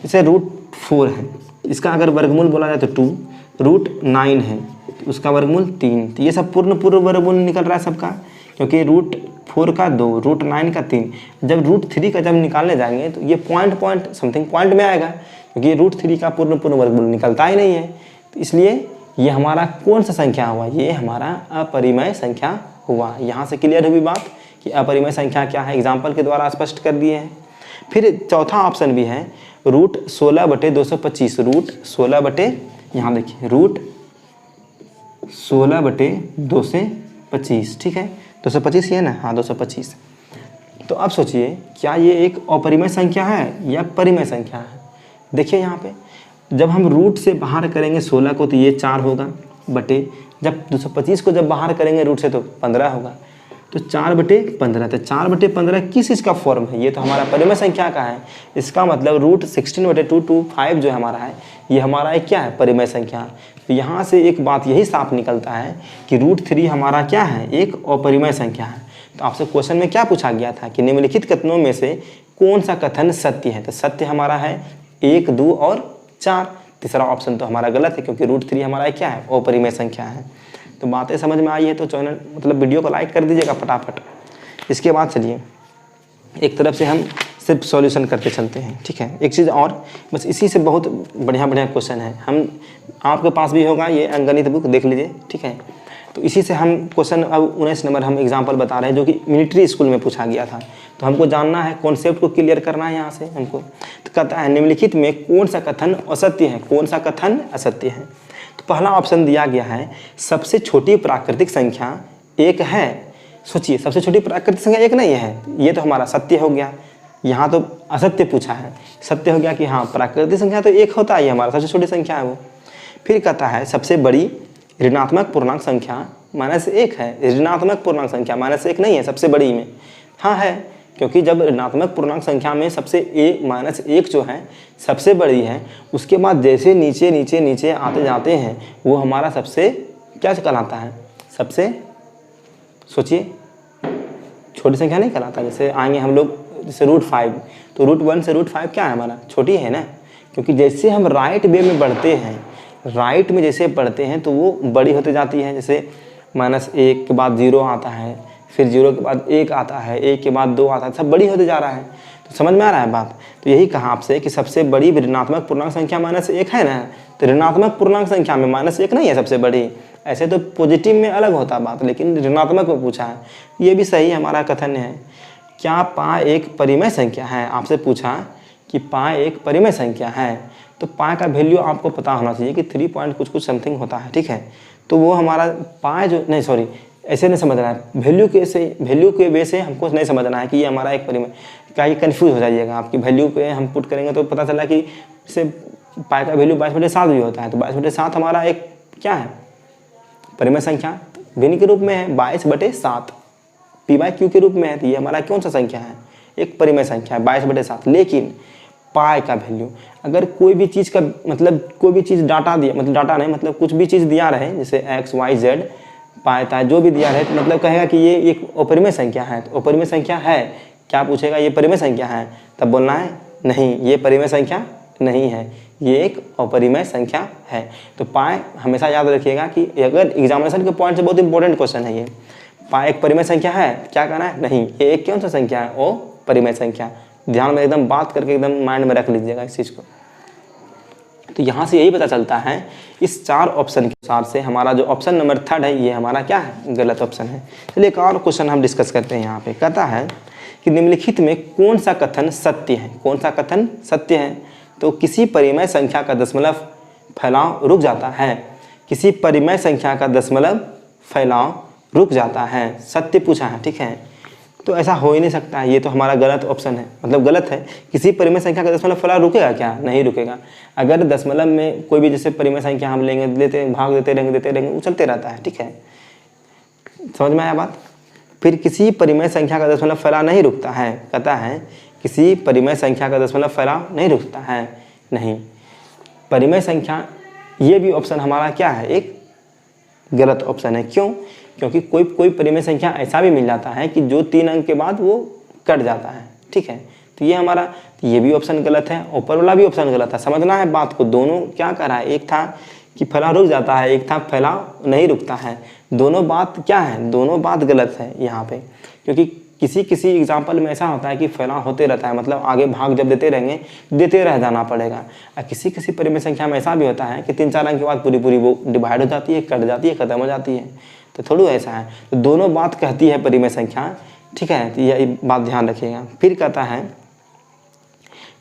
जैसे √4 है, इसका अगर वर्गमूल बोला जाए तो 2, √9 है तो उसका वर्गमूल 3। तो ये सब पूर्ण वर्गमूल निकल रहा है सबका, क्योंकि √4 का 2, √9 का 3। जब √3 का जब निकालने जाएंगे तो ये पॉइंट समथिंग पॉइंट में आएगा, क्योंकि √3 का पूर्ण वर्गमूल निकलता ही नहीं है। तो इसलिए ये हमारा कौन सा संख्या हुआ, ये हमारा अपरिमेय संख्या हुआ। यहाँ से क्लियर हुई बात कि अपरिमेय संख्या क्या है, एग्जाम्पल के द्वारा स्पष्ट कर दिए हैं। फिर चौथा ऑप्शन भी है √16/225, √16 यहाँ देखिए √16/225, ठीक है 225 ये ना, हाँ 225। तो अब सोचिए क्या ये एक अपरिमेय संख्या है या परिमेय संख्या है। देखिए यहाँ पे जब हम रूट से बाहर करेंगे 16 को तो ये 4 होगा बटे, जब 225 को जब बाहर करेंगे रूट से तो 15 होगा, तो 4/15। तो 4/15 किस इसका फॉर्म है, ये तो हमारा परिमेय संख्या का है। इसका मतलब √16/225 जो हमारा है ये हमारा एक क्या है परिमेय संख्या। तो यहाँ से एक बात यही साफ निकलता है कि √3 हमारा क्या है एक अपरिमेय संख्या है। तो आपसे क्वेश्चन में क्या पूछा गया था कि निम्नलिखित कथनों में से कौन सा कथन सत्य है, तो सत्य हमारा है 1, 2 और 4। तीसरा ऑप्शन तो हमारा गलत है, क्योंकि √3 हमारा क्या है अपरिमेय संख्या है। तो बातें समझ में आई है तो चैनल मतलब वीडियो को लाइक कर दीजिएगा फटाफट। इसके बाद चलिए एक तरफ से हम सिर्फ सॉल्यूशन करते चलते हैं, ठीक है। एक चीज़ और, बस इसी से बहुत बढ़िया क्वेश्चन है, हम आपके पास भी होगा ये अंकगणित बुक देख लीजिए, ठीक है। तो इसी से हम क्वेश्चन अब 19 नंबर हम एग्जाम्पल बता रहे हैं जो कि मिलिट्री स्कूल में पूछा गया था। तो हमको जानना है, कॉन्सेप्ट को क्लियर करना है यहाँ से हमको। तो कहता है निम्नलिखित में कौन सा कथन असत्य है, कौन सा कथन असत्य है। तो पहला ऑप्शन दिया गया है सबसे छोटी प्राकृतिक संख्या 1 है। सोचिए सबसे छोटी प्राकृतिक संख्या 1 नहीं है, ये तो हमारा सत्य हो गया। यहाँ तो असत्य पूछा है, सत्य हो गया कि हाँ प्राकृतिक संख्या तो 1 होता है, ये हमारा सबसे छोटी संख्या है वो। फिर कहता है सबसे बड़ी ऋणात्मक पूर्णांक संख्या -1 है। ऋणात्मक पूर्णांक संख्या -1 नहीं है सबसे बड़ी में, हाँ है, क्योंकि जब ऋणात्मक पूर्णांक संख्या में सबसे -1 जो है सबसे बड़ी है, उसके बाद जैसे नीचे नीचे नीचे आते जाते हैं वो हमारा सबसे क्या कहलाता है, सबसे सोचिए छोटी संख्या नहीं कहलाता। जैसे आएंगे हम लोग जैसे √5, तो √1 से √5 क्या है हमारा छोटी है ना, क्योंकि जैसे हम राइट वे में बढ़ते हैं, राइट में जैसे बढ़ते हैं तो वो बड़ी होती जाती है। जैसे -1 के बाद 0 आता है, फिर 0 के बाद 1 आता है, 1 के बाद 2 आता है, सब बड़ी होते जा रहा है। तो समझ में आ रहा है बात। तो यही कहा आपसे कि सबसे बड़ी ऋणात्मक पूर्णांक संख्या -1 है ना, तो ऋणात्मक पूर्णांक संख्या में -1 नहीं है सबसे बड़ी। ऐसे तो पॉजिटिव में अलग होता बात, लेकिन ऋणात्मक में पूछा है, ये भी सही हमारा कथन है। क्या पाई एक परिमेय संख्या है, आपसे पूछा कि पाई एक परिमेय संख्या है, तो पाई का वैल्यू आपको पता होना चाहिए कि 3 पॉइंट कुछ समथिंग होता है, ठीक है। तो वो हमारा पाई जो नहीं, सॉरी ऐसे नहीं समझना है, वैल्यू के वे से हमको नहीं समझना है कि ये हमारा एक परिमेय, क्या ये कन्फ्यूज हो जाइएगा आपकी वैल्यू पे हम पुट करेंगे तो पता चला कि जैसे पाई का वैल्यू 22/7 भी होता है, तो 22/7 हमारा एक क्या है परिमेय संख्या, भिन्न के रूप में है 22/7 p/q के रूप में है। तो ये हमारा कौन सा संख्या है, एक परिमेय संख्या है 22/7। लेकिन पाई का वैल्यू अगर कोई भी चीज़ का मतलब कोई भी चीज़ डाटा दिया, मतलब डाटा नहीं मतलब कुछ भी चीज़ दिया रहे, जैसे x y z पाता जो भी दिया रहे, तो मतलब कहेगा कि ये एक अपरिमेय संख्या है। तो अपरिमेय संख्या है, क्या पूछेगा ये परिमेय संख्या है, तब बोलना है नहीं ये परिमेय संख्या नहीं है, ये एक अपरिमेय संख्या है। तो पाई हमेशा याद रखिएगा कि अगर एग्जामिनेशन के पॉइंट से बहुत इंपॉर्टेंट क्वेश्चन है ये, पाई एक परिमेय संख्या है, क्या कहना है नहीं ये एक कौन सा संख्या है, ओ परिमेय संख्या। ध्यान में एकदम बात करके एकदम माइंड में रख लीजिएगा इस चीज़ को। तो यहाँ से यही पता चलता है इस 4 ऑप्शन के अनुसार से हमारा जो ऑप्शन नंबर 3 है ये हमारा क्या है गलत ऑप्शन है। चलिए एक और क्वेश्चन हम डिस्कस करते हैं। यहाँ पे कहता है कि निम्नलिखित में कौन सा कथन सत्य है, कौन सा कथन सत्य है। तो किसी परिमेय संख्या का दशमलव फैलाव रुक जाता है, किसी परिमेय संख्या का दशमलव फैलाव रुक जाता है, सत्य पूछा है, ठीक है। तो ऐसा हो ही नहीं सकता है, ये तो हमारा गलत ऑप्शन है, मतलब गलत है। किसी परिमेय संख्या का दशमलव फैलाव रुकेगा क्या? नहीं रुकेगा। अगर दशमलव में कोई भी जैसे परिमेय संख्या हम लेंगे, लेते भाग देते रहेंगे वो चलते रहता है, ठीक है, समझ में आया बात। फिर किसी परिमेय संख्या का दशमलव फैलाव नहीं रुकता है, कहता है किसी परिमेय संख्या का दशमलव फैलाव नहीं रुकता है, नहीं। परिमेय संख्या, ये भी ऑप्शन हमारा क्या है, एक गलत ऑप्शन है। क्यों? क्योंकि कोई परिमेय संख्या ऐसा भी मिल जाता है कि जो 3 अंक के बाद वो कट जाता है, ठीक है। तो ये हमारा, तो ये भी ऑप्शन गलत है, ऊपर वाला भी ऑप्शन गलत है। समझना है बात को, दोनों क्या कर रहा है, एक था कि फैलाव रुक जाता है, एक था फैलाव नहीं रुकता है। दोनों बात क्या है, दोनों बात गलत है यहाँ पे। क्योंकि किसी एग्जाम्पल में ऐसा होता है कि फैलाव होते रहता है, मतलब आगे भाग जब देते रहेंगे देते रह जाना पड़ेगा। और किसी परिमेय संख्या में ऐसा भी होता है कि 3-4 अंक के बाद पूरी वो डिवाइड हो जाती है, कट जाती है, खत्म हो जाती है। तो थोड़ा ऐसा है, तो दोनों बात कहती है परिमेय संख्या, ठीक है। तो यह बात ध्यान रखिएगा। फिर कहता है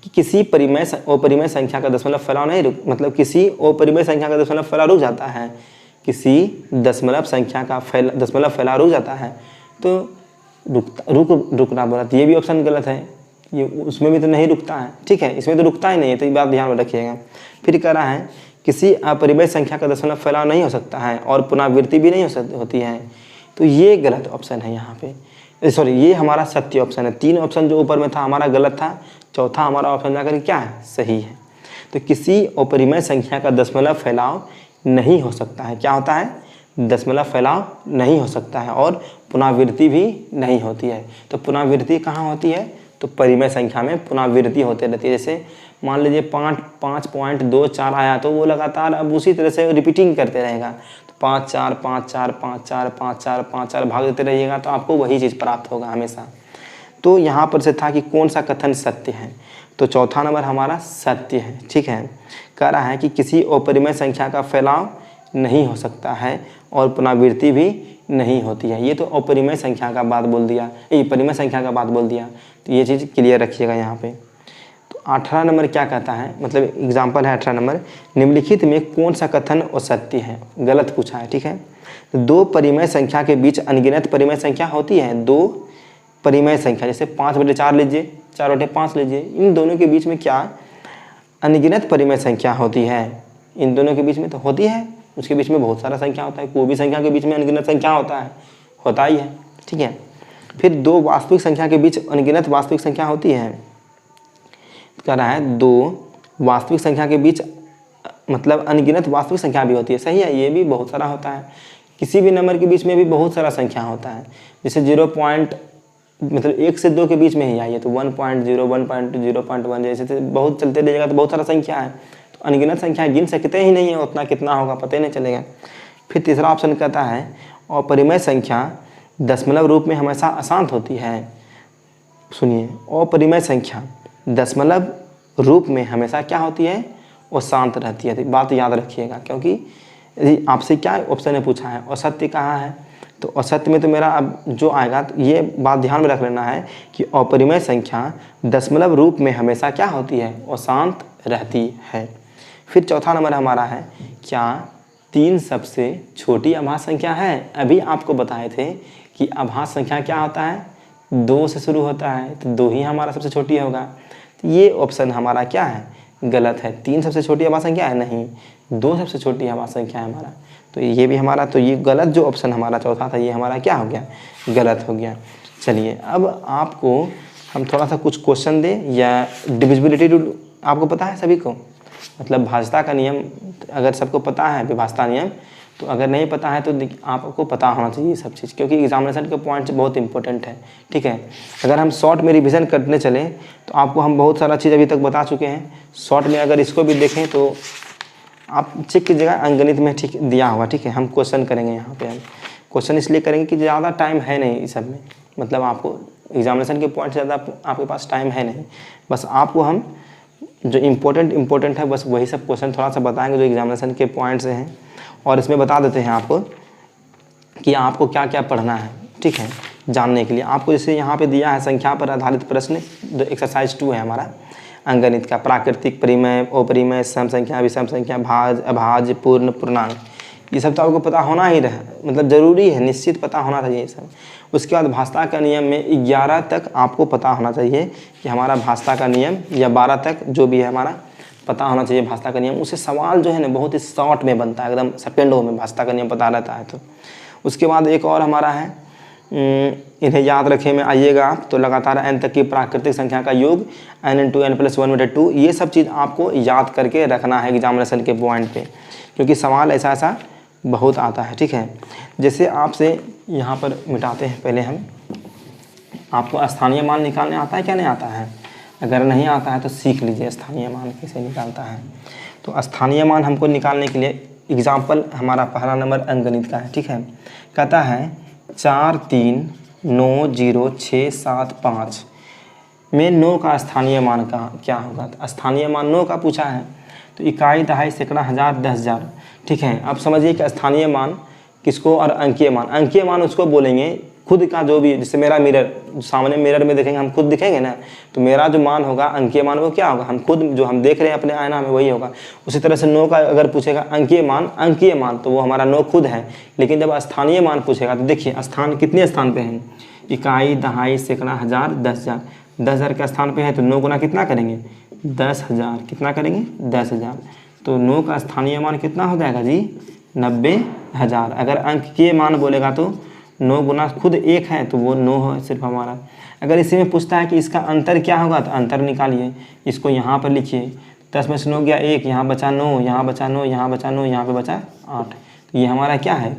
कि किसी अपरिमेय संख्या का दशमलव फैलाव नहीं रुक, मतलब किसी अपरिमेय संख्या का दशमलव फैलाव रुक जाता है, किसी दशमलव संख्या का दशमलव फैलाव रुक जाता है, तो रुकना बोला, तो ये भी ऑप्शन गलत है। ये उसमें भी तो नहीं रुकता है, ठीक है, इसमें तो रुकता ही नहीं है, तो ये बात ध्यान में रखिएगा। फिर कह रहा है किसी अपरिमेय संख्या का दशमलव फैलाव नहीं हो सकता है और पुनरावृत्ति भी नहीं होती है, तो ये गलत ऑप्शन है यहाँ पे, सॉरी ये हमारा सत्य ऑप्शन है। 3 ऑप्शन जो ऊपर में था हमारा गलत था, चौथा हमारा ऑप्शन जाकर क्या है, सही है। तो किसी अपरिमेय संख्या का दशमलव फैलाव नहीं हो सकता है, क्या होता है, दशमलव फैलाव नहीं हो सकता है और पुनरावृत्ति भी नहीं होती है। तो पुनरावृत्ति कहाँ होती है, तो परिमेय संख्या में पुनरावृत्ति होते रहती है। जैसे मान लीजिए 5.24 आया तो वो लगातार अब उसी तरह से रिपीटिंग करते रहेगा, तो 5 4 5 4 5 4 5 4 5 4 भाग देते रहिएगा तो आपको वही चीज़ प्राप्त होगा हमेशा। तो यहाँ पर से था कि कौन सा कथन सत्य है, तो चौथा नंबर हमारा सत्य है, ठीक है। कह रहा है कि किसी अपरिमेय संख्या का फैलाव नहीं हो सकता है और पुनरावृत्ति भी नहीं होती है। ये तो अपरिमेय संख्या का बात बोल दिया, ये परिमेय संख्या का बात बोल दिया, तो ये चीज़ क्लियर रखिएगा यहाँ पे। तो 18 नंबर क्या कहता है, मतलब एग्जाम्पल है 18 नंबर, निम्नलिखित में कौन सा कथन असत्य है, गलत पूछा है, ठीक है। तो 2 परिमेय संख्या के बीच अनगिनत परिमेय संख्या होती है, 2 परिमेय संख्या, जैसे 5/4 लीजिए, 4/5 लीजिए, इन दोनों के बीच में क्या अनगिनत परिमेय संख्या होती है, इन दोनों के बीच में तो होती है, उसके बीच में बहुत सारा संख्या होता है, कोई भी संख्या के बीच में अनगिनत संख्या होता ही है, ठीक है। फिर 2 वास्तविक संख्या के बीच अनगिनत वास्तविक संख्या होती है, कह रहा है 2 वास्तविक संख्या के बीच मतलब अनगिनत वास्तविक संख्या भी होती है, सही है, ये भी बहुत सारा होता है। किसी भी नंबर के बीच में भी बहुत सारा संख्या होता है, जैसे 0 मतलब 1 से 2 के बीच में ही आइए तो 1.0 1.0.1 जैसे बहुत चलते रहिएगा तो बहुत सारा संख्या है, तो अनगिनत संख्या गिन सकते ही नहीं है, उतना कितना होगा पता ही नहीं चलेगा। फिर तीसरा ऑप्शन कहता है अपरिमेय संख्या दशमलव रूप में हमेशा अशांत होती है। सुनिए, अपरिमेय संख्या दशमलव रूप में हमेशा क्या होती है, वो शांत रहती है। तो बात याद रखिएगा, क्योंकि आपसे क्या ऑप्शन ने पूछा है, असत्य कहाँ है, तो असत्य में तो मेरा अब जो आएगा, तो ये बात ध्यान में रख लेना है कि अपरिमेय संख्या दशमलव रूप में हमेशा क्या होती है, वो शांत रहती है। फिर चौथा नंबर हमारा है, क्या 3 सबसे छोटी अभाज्य संख्या है। अभी आपको बताए थे कि अभाज्य संख्या क्या होता है, 2 से शुरू होता है, तो 2 ही हमारा सबसे छोटी होगा। तो ये ऑप्शन हमारा क्या है, गलत है। 3 सबसे छोटी अभाज्य संख्या है, नहीं, 2 सबसे छोटी अभाज्य संख्या है हमारा, तो ये भी हमारा, तो ये गलत जो ऑप्शन हमारा चौथा था ये हमारा क्या हो गया, गलत हो गया। चलिए अब आपको हम थोड़ा सा कुछ क्वेश्चन दें, या डिविजिबिलिटी रूल आपको पता है सभी को, मतलब भाज्यता का नियम अगर सबको पता है, विभाज्यता नियम, तो अगर नहीं पता है तो आपको पता होना चाहिए सब चीज़, क्योंकि एग्जामिनेशन के पॉइंट्स बहुत इंपॉर्टेंट है, ठीक है। अगर हम शॉर्ट में रिवीजन करने चलें तो आपको हम बहुत सारा चीज़ अभी तक बता चुके हैं, शॉर्ट में अगर इसको भी देखें तो आप चेक कीजिएगा, अंकगणित में ठीक दिया होगा, ठीक है। हम क्वेश्चन करेंगे यहाँ पे, हम क्वेश्चन इसलिए करेंगे कि ज़्यादा टाइम है नहीं इस सब में, मतलब आपको एग्जामिनेशन के पॉइंट ज़्यादा आपके पास टाइम है नहीं, बस आपको हम जो इम्पोर्टेंट है बस वही सब क्वेश्चन थोड़ा सा बताएंगे जो एग्जामिनेशन के पॉइंट्स हैं, और इसमें बता देते हैं आपको कि आपको क्या क्या पढ़ना है, ठीक है, जानने के लिए। आपको जैसे यहाँ पे दिया है संख्या पर आधारित प्रश्न, जो एक्सरसाइज 2 है हमारा अंकगणित का, प्राकृतिक परिमेय, अपरिमेय, सम संख्या, विषम संख्या, भाज्य, अभाज्य, पूर्ण, पूर्णांक, ये सब तो आपको पता होना ही रहा, मतलब ज़रूरी है, निश्चित पता होना चाहिए ये सब। उसके बाद भाषा का नियम में 11 तक आपको पता होना चाहिए कि हमारा भाषा का नियम, या 12 तक जो भी है हमारा पता होना चाहिए भाषा का नियम। उससे सवाल जो है ना बहुत ही शॉर्ट में बनता है, एकदम सेकेंडों में भाषा का नियम पता रहता है। तो उसके बाद एक और हमारा है, इन्हें याद रखें में आइएगा आप, तो लगातार n तक की प्राकृतिक संख्या का योग n × n+1/2, ये सब चीज़ आपको याद करके रखना है एग्जामिनेशन के पॉइंट पे, क्योंकि सवाल ऐसा बहुत आता है। ठीक है, जैसे आपसे यहाँ पर मिटाते हैं पहले हम, आपको स्थानीय मान निकालने आता है क्या नहीं आता है? अगर नहीं आता है तो सीख लीजिए स्थानीय मान कैसे निकालता है। तो स्थानीय मान हमको निकालने के लिए एग्जाम्पल हमारा पहला नंबर अंकगणित का है। ठीक है, कहता है 4 3 9 0 6 7 5 में 9 का स्थानीय मान का क्या होगा? तो स्थानीय मान 9 का पूछा है, तो इकाई, दहाई, सैकड़ा, हज़ार, 10,000। ठीक है, अब समझिए कि स्थानीय मान किसको और अंकीय मान उसको बोलेंगे खुद का जो भी, जैसे मेरा मिरर, सामने मिरर में देखेंगे हम खुद दिखेंगे ना, तो मेरा जो मान होगा अंकीय मान वो क्या होगा? हम खुद जो हम देख रहे हैं अपने आईना में वही होगा। उसी तरह से 9 का अगर पूछेगा अंकीय मान तो वो हमारा 9 खुद है। लेकिन जब स्थानीय मान पूछेगा तो देखिए स्थान कितने स्थान पे हैं? इकाई, दहाई, सैकड़ा, हज़ार, 10,000। 10,000 के स्थान पे है तो 9 गुना कितना करेंगे? 10,000। कितना करेंगे? 10,000। तो 9 का स्थानीय मान कितना हो जाएगा जी? 90,000। अगर अंकीय मान बोलेगा तो 9 गुना खुद 1 है तो वो 9 है सिर्फ हमारा। अगर इसी में पूछता है कि इसका अंतर क्या होगा तो अंतर निकालिए, इसको यहाँ पर लिखिए। 10 में से 9 गया 1, यहाँ बचा 9, यहाँ बचा 9, यहाँ बचा 9, यहाँ पे बचा 8। तो ये हमारा क्या है?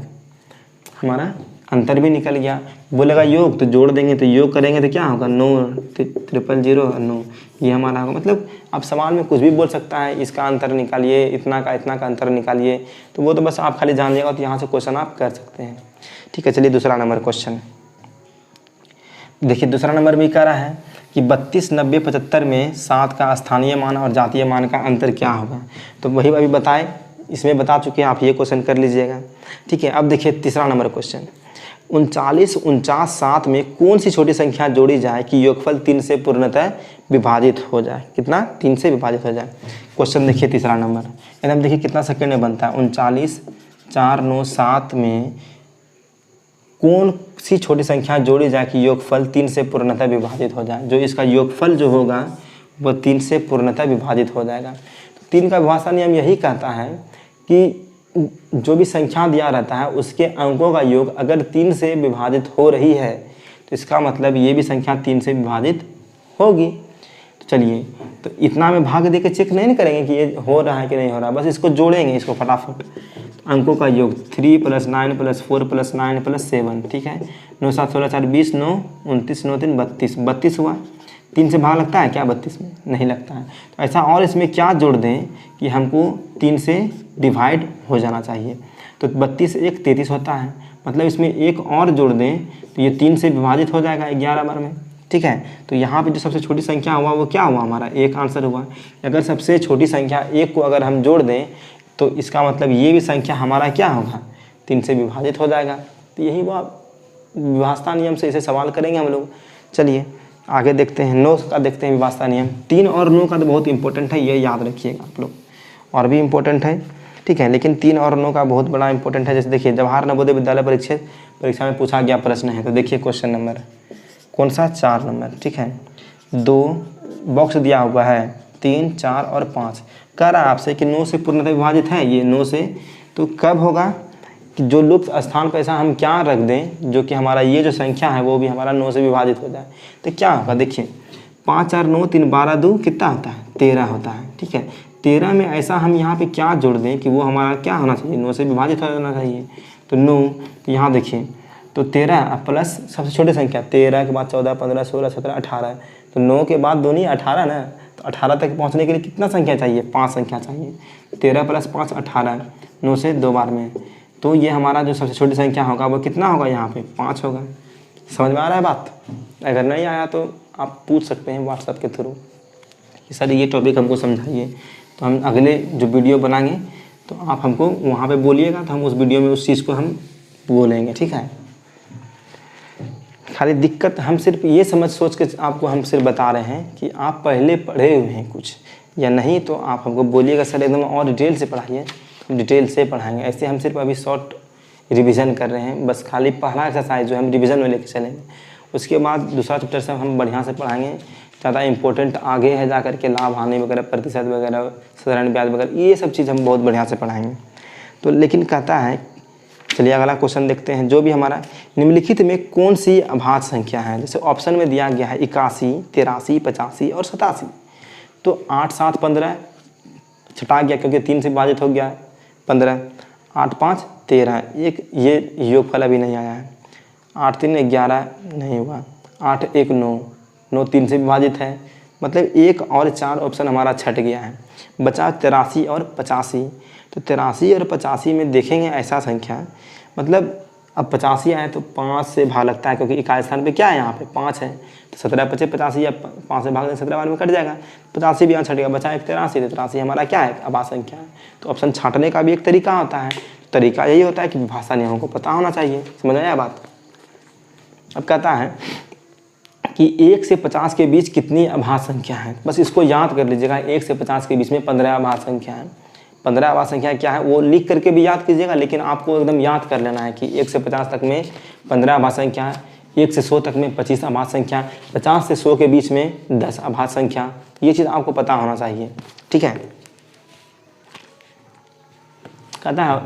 हमारा अंतर भी निकल गया। बोलेगा योग तो जोड़ देंगे, तो योग करेंगे तो क्या होगा? 9 000 और 9, ये हमारा होगा। मतलब आप सवाल में कुछ भी बोल सकता है, इसका अंतर निकालिए, इतना का अंतर निकालिए, तो वो तो बस आप खाली जान लीजिएगा, तो यहाँ से क्वेश्चन आप कर सकते हैं। ठीक है, चलिए दूसरा नंबर क्वेश्चन देखिए। दूसरा नंबर भी कह रहा है कि 32, 90, 75 में 7 का स्थानीय मान और जातीय मान का अंतर क्या होगा? तो वही अभी बताए, इसमें बता चुके हैं, आप ये क्वेश्चन कर लीजिएगा। ठीक है, अब देखिए तीसरा नंबर क्वेश्चन, 39, 49, 7 में कौन सी छोटी संख्या जोड़ी जाए कि योगफल 3 से पूर्णतः विभाजित हो जाए? कितना? 3 से विभाजित हो जाए। क्वेश्चन देखिए तीसरा नंबर, एकदम देखिए कितना सेकंड में बनता है। 39, 4, 9, 7 में कौन सी छोटी संख्या जोड़ी जाए कि योगफल 3 से पूर्णतः विभाजित हो जाए? जो इसका योगफल जो होगा वो 3 से पूर्णतः विभाजित हो जाएगा। तो 3 का विभाषा नियम यही कहता है कि जो भी संख्या दिया रहता है उसके अंकों का योग अगर 3 से विभाजित हो रही है तो इसका मतलब ये भी संख्या 3 से विभाजित होगी। तो चलिए, तो इतना में भाग दे के चेक नहीं करेंगे कि ये हो रहा है कि नहीं हो रहा, बस इसको जोड़ेंगे, इसको फटाफट। अंकों का योग 3 + 9 + 4 + 9 + 7। ठीक है, 9 7 16 4 20, 9 29 9 3 32, 32 हुआ। 3 से भाग लगता है क्या 32 में? नहीं लगता है। तो ऐसा और इसमें क्या जोड़ दें कि हमको 3 से डिवाइड हो जाना चाहिए। तो 32 1 33 होता है, मतलब इसमें एक और जोड़ दें तो ये 3 से विभाजित हो जाएगा 11 बार में। ठीक है, तो यहाँ पे जो सबसे छोटी संख्या हुआ वो क्या हुआ? हमारा 1 आंसर हुआ। अगर सबसे छोटी संख्या 1 को अगर हम जोड़ दें तो इसका मतलब ये भी संख्या हमारा क्या होगा? 3 से विभाजित हो जाएगा। तो यही वो विभाषा नियम से इसे सवाल करेंगे हम लोग। चलिए आगे देखते हैं, 9 का देखते हैं विभाषा नियम। 3 और 9 का तो बहुत इंपॉर्टेंट है, ये याद रखिएगा आप लोग, और भी इम्पोर्टेंट है। ठीक है, लेकिन 3 और 9 का बहुत बड़ा इंपॉर्टेंट है। जैसे देखिए जवाहर नवोदय विद्यालय परीक्षा में पूछा गया प्रश्न है, तो देखिए क्वेश्चन नंबर कौन सा? 4 नंबर। ठीक है, 2 बॉक्स दिया हुआ है, 3, 4 और 5। कह रहा है आपसे कि 9 से पूर्णतः विभाजित है ये 9 से, तो कब होगा कि जो लुप्त स्थान पर ऐसा हम क्या रख दें जो कि हमारा ये जो संख्या है वो भी हमारा 9 से विभाजित हो जाए। तो क्या होगा? देखिए 5 4 9 3 12 2 कितना होता है? 13 होता है। ठीक है, 13 में ऐसा हम यहाँ पे क्या जोड़ दें कि वो हमारा क्या होना चाहिए? 9 से विभाजित हो जाना चाहिए। तो 9, तो यहाँ देखिए, तो 13 प्लस सबसे छोटी संख्या 13 के बाद 14 15 16 17 18, तो 9 के बाद 2 नहीं 18 ना, तो 18 तक पहुँचने के लिए कितना संख्या चाहिए? 5 संख्या चाहिए। 13 + 5 18, 9 से 2 बार में, तो ये हमारा जो सबसे छोटी संख्या होगा वो कितना होगा? यहाँ पे 5 होगा। समझ में आ रहा है बात? अगर नहीं आया तो आप पूछ सकते हैं व्हाट्सएप के थ्रू कि सर ये टॉपिक हमको समझाइए, तो हम अगले जो वीडियो बनाएंगे तो आप हमको वहाँ पे बोलिएगा, तो हम उस वीडियो में उस चीज़ को हम बोलेंगे। ठीक है, खाली दिक्कत हम सिर्फ ये सोच के आपको हम सिर्फ बता रहे हैं कि आप पहले पढ़े हुए हैं कुछ या नहीं, तो आप हमको बोलिएगा सर एकदम और डिटेल से पढ़ाइए, डिटेल से पढ़ाएंगे। ऐसे हम सिर्फ अभी शॉर्ट रिवीजन कर रहे हैं, बस खाली पहला एक्सरसाइज जो हम रिवीजन में लेके चलेंगे। उसके बाद दूसरा चैप्टर से हम बढ़िया से पढ़ाएंगे। ज़्यादा इंपॉर्टेंट आगे है जा करके लाभ हानि वगैरह, प्रतिशत वगैरह, साधारण ब्याज वगैरह, ये सब चीज़ हम बहुत बढ़िया से पढ़ाएंगे। तो लेकिन कहता है, चलिए अगला क्वेश्चन देखते हैं। जो भी हमारा निम्नलिखित में कौन सी अभाज्य संख्या है, जैसे ऑप्शन में दिया गया है 81, 83, 85 और 87। तो 8, 7, 15 छटा गया क्योंकि 3 से विभाजित हो गया 15, 8, 5, 13, एक ये योगफल अभी नहीं आया है। 8, 3, 11 नहीं हुआ, 8, 1, 9, 9 3 से विभाजित है, मतलब 1 और 4 ऑप्शन हमारा छट गया है। बचा 83 और 85। तो 83 और 85 में देखेंगे ऐसा संख्या, मतलब अब 85 आए तो 5 से भाग लगता है क्योंकि इकाई स्थान पे क्या है, यहाँ पे 5 है। तो 17 × 5 = 85, या 5 से भाग दें 17 बार में कट जाएगा, 85 भी यहाँ छट गया, बचा 83। तो 83 हमारा क्या है, अभाज्य संख्या है। तो ऑप्शन छाँटने का भी एक तरीका होता है। तरीका यही होता है कि भाषा नियमों को पता होना चाहिए। समझ आया बात। अब कहता है कि 1 से 50 के बीच कितनी अभाज्य संख्या है, बस इसको याद कर लीजिएगा। 1 से 50 के बीच में 15 अभाज्य संख्या है। 15 अभाज्य संख्या क्या है वो लिख करके भी याद कीजिएगा, लेकिन आपको एकदम याद कर लेना है कि 1 से 50 तक में 15 अभाज्य संख्या है, 1 से 100 तक में 25 अभाज्य संख्या, 50 से 100 के बीच में 10 अभाज्य संख्या। ये चीज़ आपको पता होना चाहिए, ठीक है। कहता है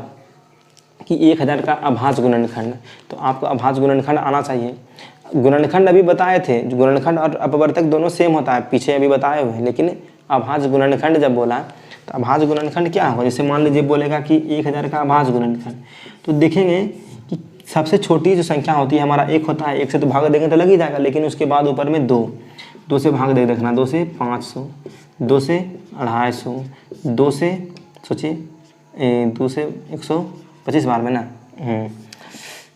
कि 1000 का अभाज्य गुणनखंड, तो आपको अभाज्य गुणनखंड आना चाहिए। गुणनखंड अभी बताए थे, गुणनखंड और अपवर्तक दोनों सेम होता है, पीछे अभी बताए हुए हैं। लेकिन अभाज्य गुणनखंड जब बोला तो अभाज्य गुणनखंड क्या होगा, जैसे मान लीजिए बोलेगा कि 1000 का अभाज्य गुणनखंड, तो देखेंगे कि सबसे छोटी जो संख्या होती है हमारा 1 होता है। 1 से तो भाग देंगे तो लग ही जाएगा, लेकिन उसके बाद ऊपर में 2 से भाग दे देखना, 2 से 500, 2 से 250, 2 से सोचिए 2 से 125 बार में ना,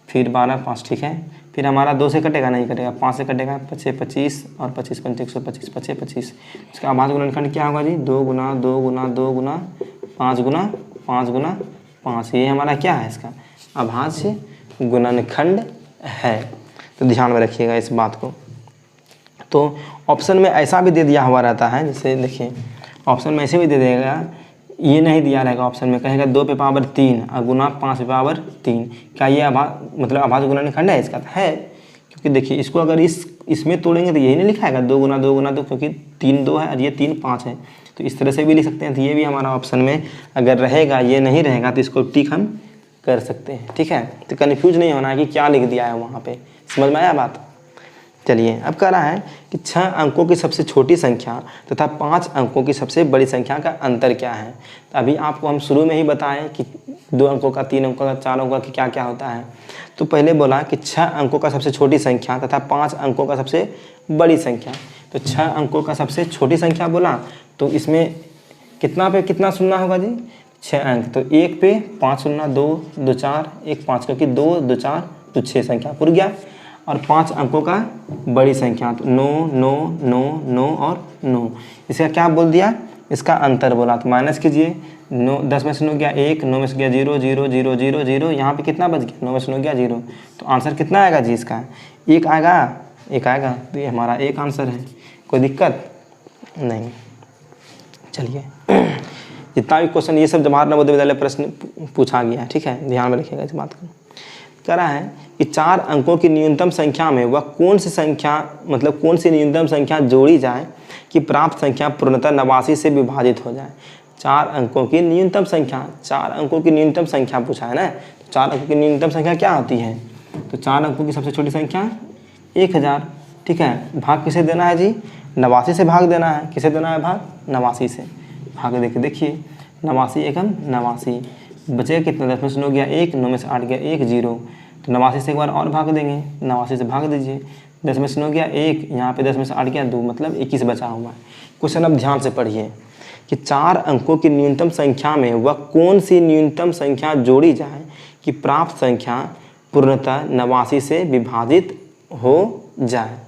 फिर 12, 5, ठीक है। फिर हमारा 2 से कटेगा, नहीं कटेगा, 5 से कटेगा, 5 25 और 25 5 125, 5 25। इसका अभाज्य गुणनखंड क्या होगा जी, 2 गुना 2 गुना 2 गुना 5 गुना 5 गुना 5। ये हमारा क्या है, इसका अभाज्य गुणनखंड है। तो ध्यान में रखिएगा इस बात को। तो ऑप्शन में ऐसा भी दे दिया हुआ रहता है, जैसे देखिए ऑप्शन में ऐसे भी दे देगा, ये नहीं दिया रहेगा ऑप्शन में, कहेगा 2 पे पावर 3 और गुना 5 पे पावर 3। क्या ये मतलब अभाज्य गुणनखंड है इसका, है। क्योंकि देखिए इसको अगर इसमें तोड़ेंगे तो यही नहीं लिखाएगा 2 गुना 2 गुना 2, क्योंकि 3 2 है और ये 3 5 है। तो इस तरह से भी लिख सकते हैं। तो ये भी हमारा ऑप्शन में अगर रहेगा, ये नहीं रहेगा तो इसको टिक हम कर सकते हैं, ठीक है। तो कन्फ्यूज नहीं होना है कि क्या लिख दिया है वहाँ पर। समझ में आया बात। चलिए अब कह रहा है कि 6 अंकों की सबसे छोटी संख्या तथा 5 अंकों की सबसे बड़ी संख्या का अंतर क्या है। तो अभी आपको हम शुरू में ही बताएं कि 2 अंकों का, 3 अंकों का, 4 अंकों का क्या क्या होता है। तो पहले बोला कि 6 अंकों का सबसे छोटी संख्या तथा 5 अंकों का सबसे बड़ी संख्या। तो 6 अंकों का सबसे छोटी संख्या बोला, तो इसमें कितना पे कितना सुनना होगा जी, 6 अंक। तो 1 पे 5 सुनना, 2 2 4 1 5, क्योंकि 2 2 4 तो 6 संख्या पुर गया। और 5 अंकों का बड़ी संख्या, तो 9 9 9 9 और 9। इसका क्या बोल दिया, इसका अंतर बोला। तो माइनस कीजिए, 9 10 में से 9 गया 1, 9 में से गया 0 0 0 0 0, यहाँ पे कितना बच गया, 9 में से 9 गया 0। तो आंसर कितना आएगा जी, इसका 1 आएगा, 1 आएगा। तो ये हमारा 1 आंसर है, कोई दिक्कत नहीं। चलिए जितना भी क्वेश्चन, ये सब जवाहर नवोदय विद्यालय प्रश्न पूछा गया है, ठीक है, ध्यान में रखिएगा इस बात को। कह रहा है कि 4 अंकों की न्यूनतम संख्या में वह कौन सी संख्या, मतलब कौन सी न्यूनतम संख्या जोड़ी जाए कि प्राप्त संख्या पूर्णतः 89 से विभाजित हो जाए। 4 अंकों की न्यूनतम संख्या, 4 अंकों की न्यूनतम संख्या पूछा है ना। तो 4 अंकों की न्यूनतम संख्या क्या होती है, तो 4 अंकों की सबसे छोटी संख्या 1000, ठीक है। भाग किसे देना है जी, 89 से भाग देना है। किसे देना है भाग, 89 से भाग देके देखिए, 89 एकम 89, बचेगा कितना, 10 में से 9 गया 1, 9 में से 8 गया 1 0। तो 89 से एक बार और भाग देंगे, 89 से भाग दीजिए, 10 में से 9 गया 1, यहाँ पे 10 में से 8 गया 2, मतलब 21 बचा हुआ है। क्वेश्चन अब ध्यान से पढ़िए कि 4 अंकों की न्यूनतम संख्या में वह कौन सी न्यूनतम संख्या जोड़ी जाए कि प्राप्त संख्या पूर्णतः 89 से विभाजित हो जाए।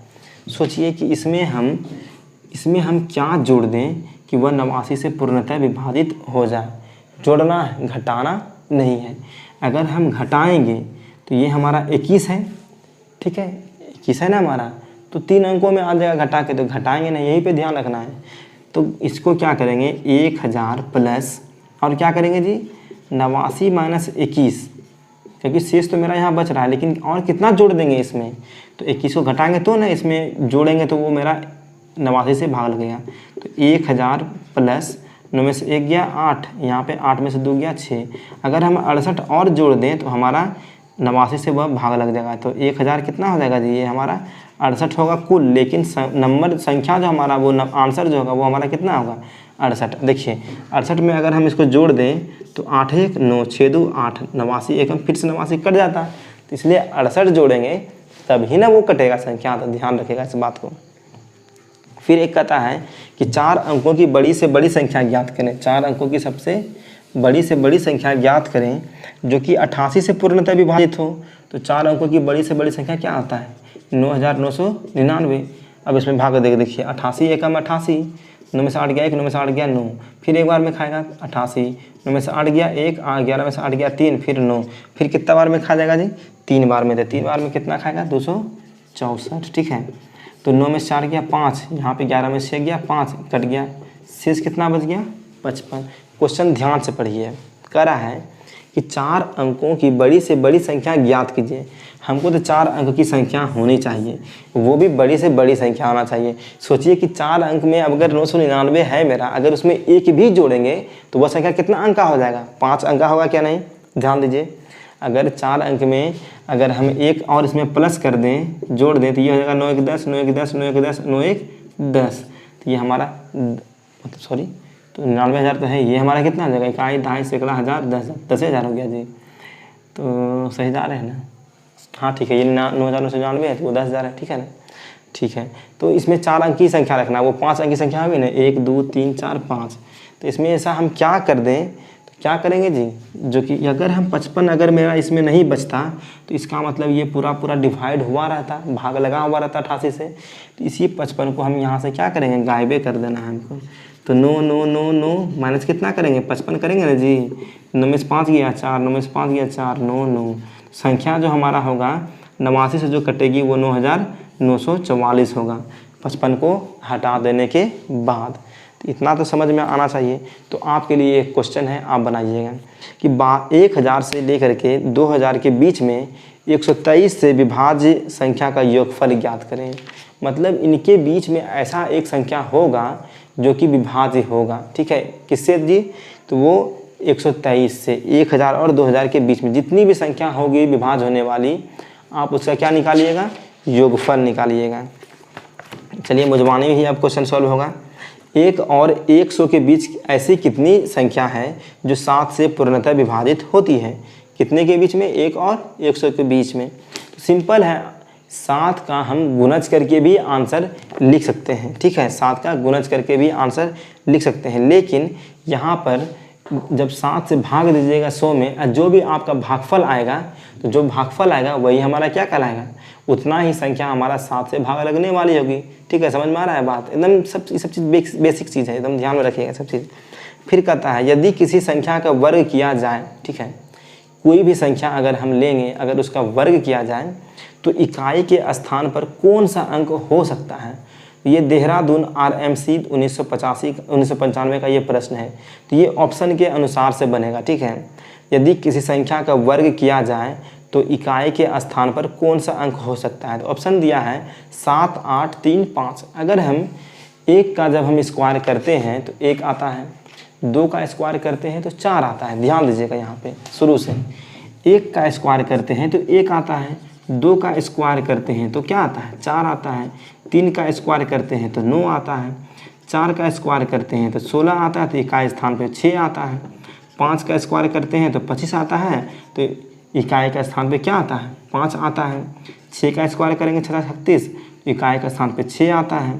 सोचिए कि इसमें हम क्या जोड़ दें कि वह 89 से पूर्णतः विभाजित हो जाए। जोड़ना है, घटाना नहीं है। अगर हम घटाएंगे तो ये हमारा 21 है, ठीक है, 21 है ना हमारा, तो 3 अंकों में आ जाएगा घटा के, तो घटाएंगे नहीं, यहीं पे ध्यान रखना है। तो इसको क्या करेंगे, 1000 प्लस और क्या करेंगे जी 89 माइनस 21, क्योंकि शेष तो मेरा यहाँ बच रहा है, लेकिन और कितना जोड़ देंगे इसमें, तो 21 को घटाएंगे तो ना, इसमें जोड़ेंगे तो वो मेरा 89 से भाग लगेगा। तो 1000 प्लस 9 में से 1 गया 8, यहाँ पे 8 में से 2 गया 6। अगर हम 68 और जोड़ दें तो हमारा 89 से वह भाग लग जाएगा। तो 1000 कितना हो जाएगा जी, ये हमारा 68 होगा कुल, लेकिन नंबर संख्या जो हमारा वो आंसर जो होगा वो हमारा कितना होगा 68। देखिए 68 में अगर हम इसको जोड़ दें तो 8 1 9 6 2 8, 89 एक हम फिर से 89 कट जाता, तो इसलिए 68 जोड़ेंगे तभी ना वो कटेगा संख्या, तो ध्यान रखिएगा इस बात को। फिर एक कहता है कि 4 अंकों की बड़ी से बड़ी संख्या ज्ञात करें। 4 अंकों की सबसे बड़ी से बड़ी संख्या ज्ञात करें जो कि 88 से पूर्णतः विभाजित हो। तो 4 अंकों की बड़ी से बड़ी संख्या क्या आता है, 9999। अब इसमें भाग देख देखिए, 88 एकम 88, 9 में से 8 गया 1, 9 में से 8 गया 9, फिर एक बार में खाएगा 88, 9 में से 8 गया 1, 11 में से 8 गया 3, फिर 9, फिर कितना बार में खा जाएगा जी, 3 बार में। तो 3 बार में कितना खाएगा 264, ठीक है। तो 9 में से 4 गया 5, यहाँ पे 11 में से 6 गया 5, कट गया, शेष कितना बच गया 55। क्वेश्चन ध्यान से पढ़िए, कह रहा है कि 4 अंकों की बड़ी से बड़ी संख्या ज्ञात कीजिए। हमको तो 4 अंक की संख्या होनी चाहिए, वो भी बड़ी से बड़ी संख्या होना चाहिए। सोचिए कि 4 अंक में अगर 999 है मेरा, अगर उसमें एक भी जोड़ेंगे तो वह संख्या कितना अंक का हो जाएगा, 5 अंक का होगा क्या नहीं, ध्यान दीजिए। अगर 4 अंक में अगर हम एक और इसमें प्लस कर दें, जोड़ दें, तो ये हो जाएगा 9 1 10, 9 1 10, 9 1 10, 9 1 10। तो ये हमारा तो 99,000 तो है, ये हमारा कितना हो जाएगा, इकाई, दहाई, सैकड़ा, हज़ार, 10,000 हो गया जी। तो सही जा रहे हैं ना, हाँ ठीक है, ये 9,999 है तो वो 10,000 है, ठीक है ना, ठीक है। तो इसमें 4 अंक की संख्या रखना, वो 5 अंक की संख्या होगी ना, 1 2 3 4 5। तो इसमें ऐसा हम क्या कर दें, तो क्या करेंगे जी, जो कि अगर हम 55 अगर मेरा इसमें नहीं बचता तो इसका मतलब ये पूरा डिवाइड हुआ रहता, भाग लगा हुआ रहता 88 से। तो इसी 55 को हम यहाँ से क्या करेंगे, गायबे कर देना है हमको। तो 9 9 9 9 माइनस कितना करेंगे, 55 करेंगे ना जी। 9 में से 5 गया 4, 9 में से 5 गया 4, 9 9। संख्या जो हमारा होगा 89 से जो कटेगी वो 9,944 होगा 55 को हटा देने के बाद। तो इतना तो समझ में आना चाहिए। तो आपके लिए एक क्वेश्चन है, आप बनाइएगा कि 1000 से लेकर के 2000 के बीच में 123 से विभाज्य संख्या का योगफल ज्ञात करें। मतलब इनके बीच में ऐसा एक संख्या होगा जो कि विभाज्य होगा, ठीक है, किससे जी, तो वो 123 से 1000 और 2000 के बीच में जितनी भी संख्या होगी विभाज्य होने वाली, आप उसका क्या निकालिएगा, योगफल निकालिएगा। चलिए मुझवानी में ही अब क्वेश्चन सॉल्व होगा। 1 और 100 के बीच ऐसी कितनी संख्या है जो 7 से पूर्णतः विभाजित होती है। कितने के बीच में, 1 और 100 के बीच में। तो सिंपल है, 7 का हम गुणज करके भी आंसर लिख सकते हैं, ठीक है, 7 का गुणज करके भी आंसर लिख सकते हैं। लेकिन यहाँ पर जब 7 से भाग दीजिएगा 100 में, जो भी आपका भागफल आएगा, तो जो भागफल आएगा वही हमारा क्या कहलाएगा, उतना ही संख्या हमारा 7 से भाग लगने वाली होगी, ठीक है, समझ में आ रहा है बात, एकदम सब चीज़ बेसिक चीज़ है, एकदम ध्यान में रखिएगा सब चीज़। फिर कहता है यदि किसी संख्या का वर्ग किया जाए, ठीक है, कोई भी संख्या अगर हम लेंगे, अगर उसका वर्ग किया जाए तो इकाई के स्थान पर कौन सा अंक हो सकता है। ये देहरादून RMC 1995 का ये प्रश्न है, तो ये ऑप्शन के अनुसार से बनेगा, ठीक है। यदि किसी संख्या का वर्ग किया जाए तो इकाई के स्थान पर कौन सा अंक हो सकता है। तो ऑप्शन दिया है 7 8 3 5। अगर हम 1 का जब हम स्क्वायर करते हैं तो 1 आता है, 2 का स्क्वायर करते हैं तो 4 आता है। ध्यान दीजिएगा यहाँ पे शुरू से, 1 का स्क्वायर करते हैं तो 1 आता है, 2 का स्क्वायर करते हैं तो क्या आता है, 4 आता है, 3 का स्क्वायर करते हैं तो 9 आता है, 4 का स्क्वायर करते हैं तो 16 आता है, तो इकाई स्थान पे 6 आता है, 5 का स्क्वायर करते हैं तो 25 आता है, तो इकाई का स्थान पे क्या आता है, 5 आता है। 6 का स्क्वायर करेंगे 36, इकाई का स्थान पे 6 आता है।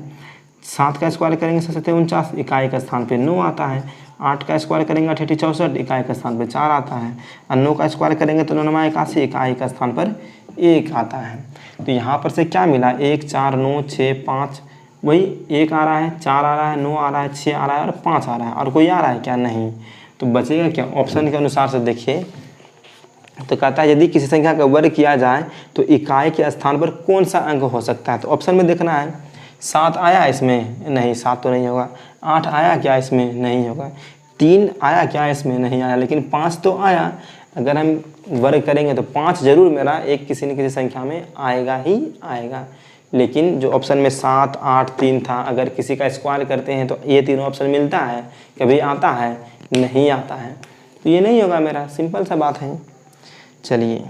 7 का स्क्वायर करेंगे 49, इकाई का स्थान पे 9 आता है। 8 का स्क्वायर करेंगे 64, इकाई का स्थान पे 4 आता है। और 9 का स्क्वायर करेंगे तो 9 81, इकाई का स्थान पर 1 आता है। तो यहाँ पर से क्या मिला, 1 4 9 6 5, वही 1 आ रहा है, 4 आ रहा है, 9 आ रहा है, 6 आ रहा है और 5 आ रहा है। और कोई आ रहा है क्या, नहीं। तो बचेगा क्या, ऑप्शन के अनुसार से देखिए। तो कहता है यदि किसी संख्या का वर्ग किया जाए तो इकाई के स्थान पर कौन सा अंक हो सकता है। तो ऑप्शन में देखना है, 7 आया इसमें, नहीं 7 तो नहीं होगा। 8 आया क्या इसमें, नहीं होगा। 3 आया क्या इसमें? नहीं आया, लेकिन 5 तो आया। अगर हम वर्ग करेंगे तो 5 जरूर मेरा एक किसी न किसी संख्या में आएगा ही आएगा। लेकिन जो ऑप्शन में 7, 8, 3 था, अगर किसी का स्क्वायर करते हैं तो ये तीनों ऑप्शन मिलता है? कभी आता है? नहीं आता है। तो ये नहीं होगा मेरा, सिंपल सा बात है। चलिए,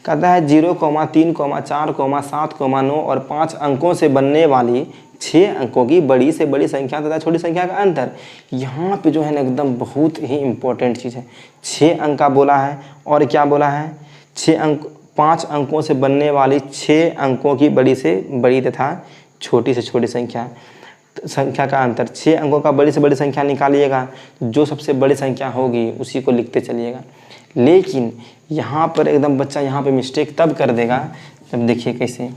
कहता है 0, 3, 4, 7, 9 और 5 अंकों से बनने वाली 6 अंकों की बड़ी से बड़ी संख्या तथा छोटी संख्या का अंतर। यहाँ पे जो है ना एकदम बहुत ही इम्पोर्टेंट चीज़ है। 6 अंक का बोला है और क्या बोला है? 5 अंकों से बनने वाली 6 अंकों की बड़ी से बड़ी तथा छोटी से छोटी संख्या का अंतर। 6 अंकों का बड़ी से बड़ी संख्या निकालिएगा, जो सबसे बड़ी संख्या होगी उसी को लिखते चलिएगा। लेकिन यहाँ पर एकदम बच्चा यहाँ पे मिस्टेक तब कर देगा जब, देखिए कैसे,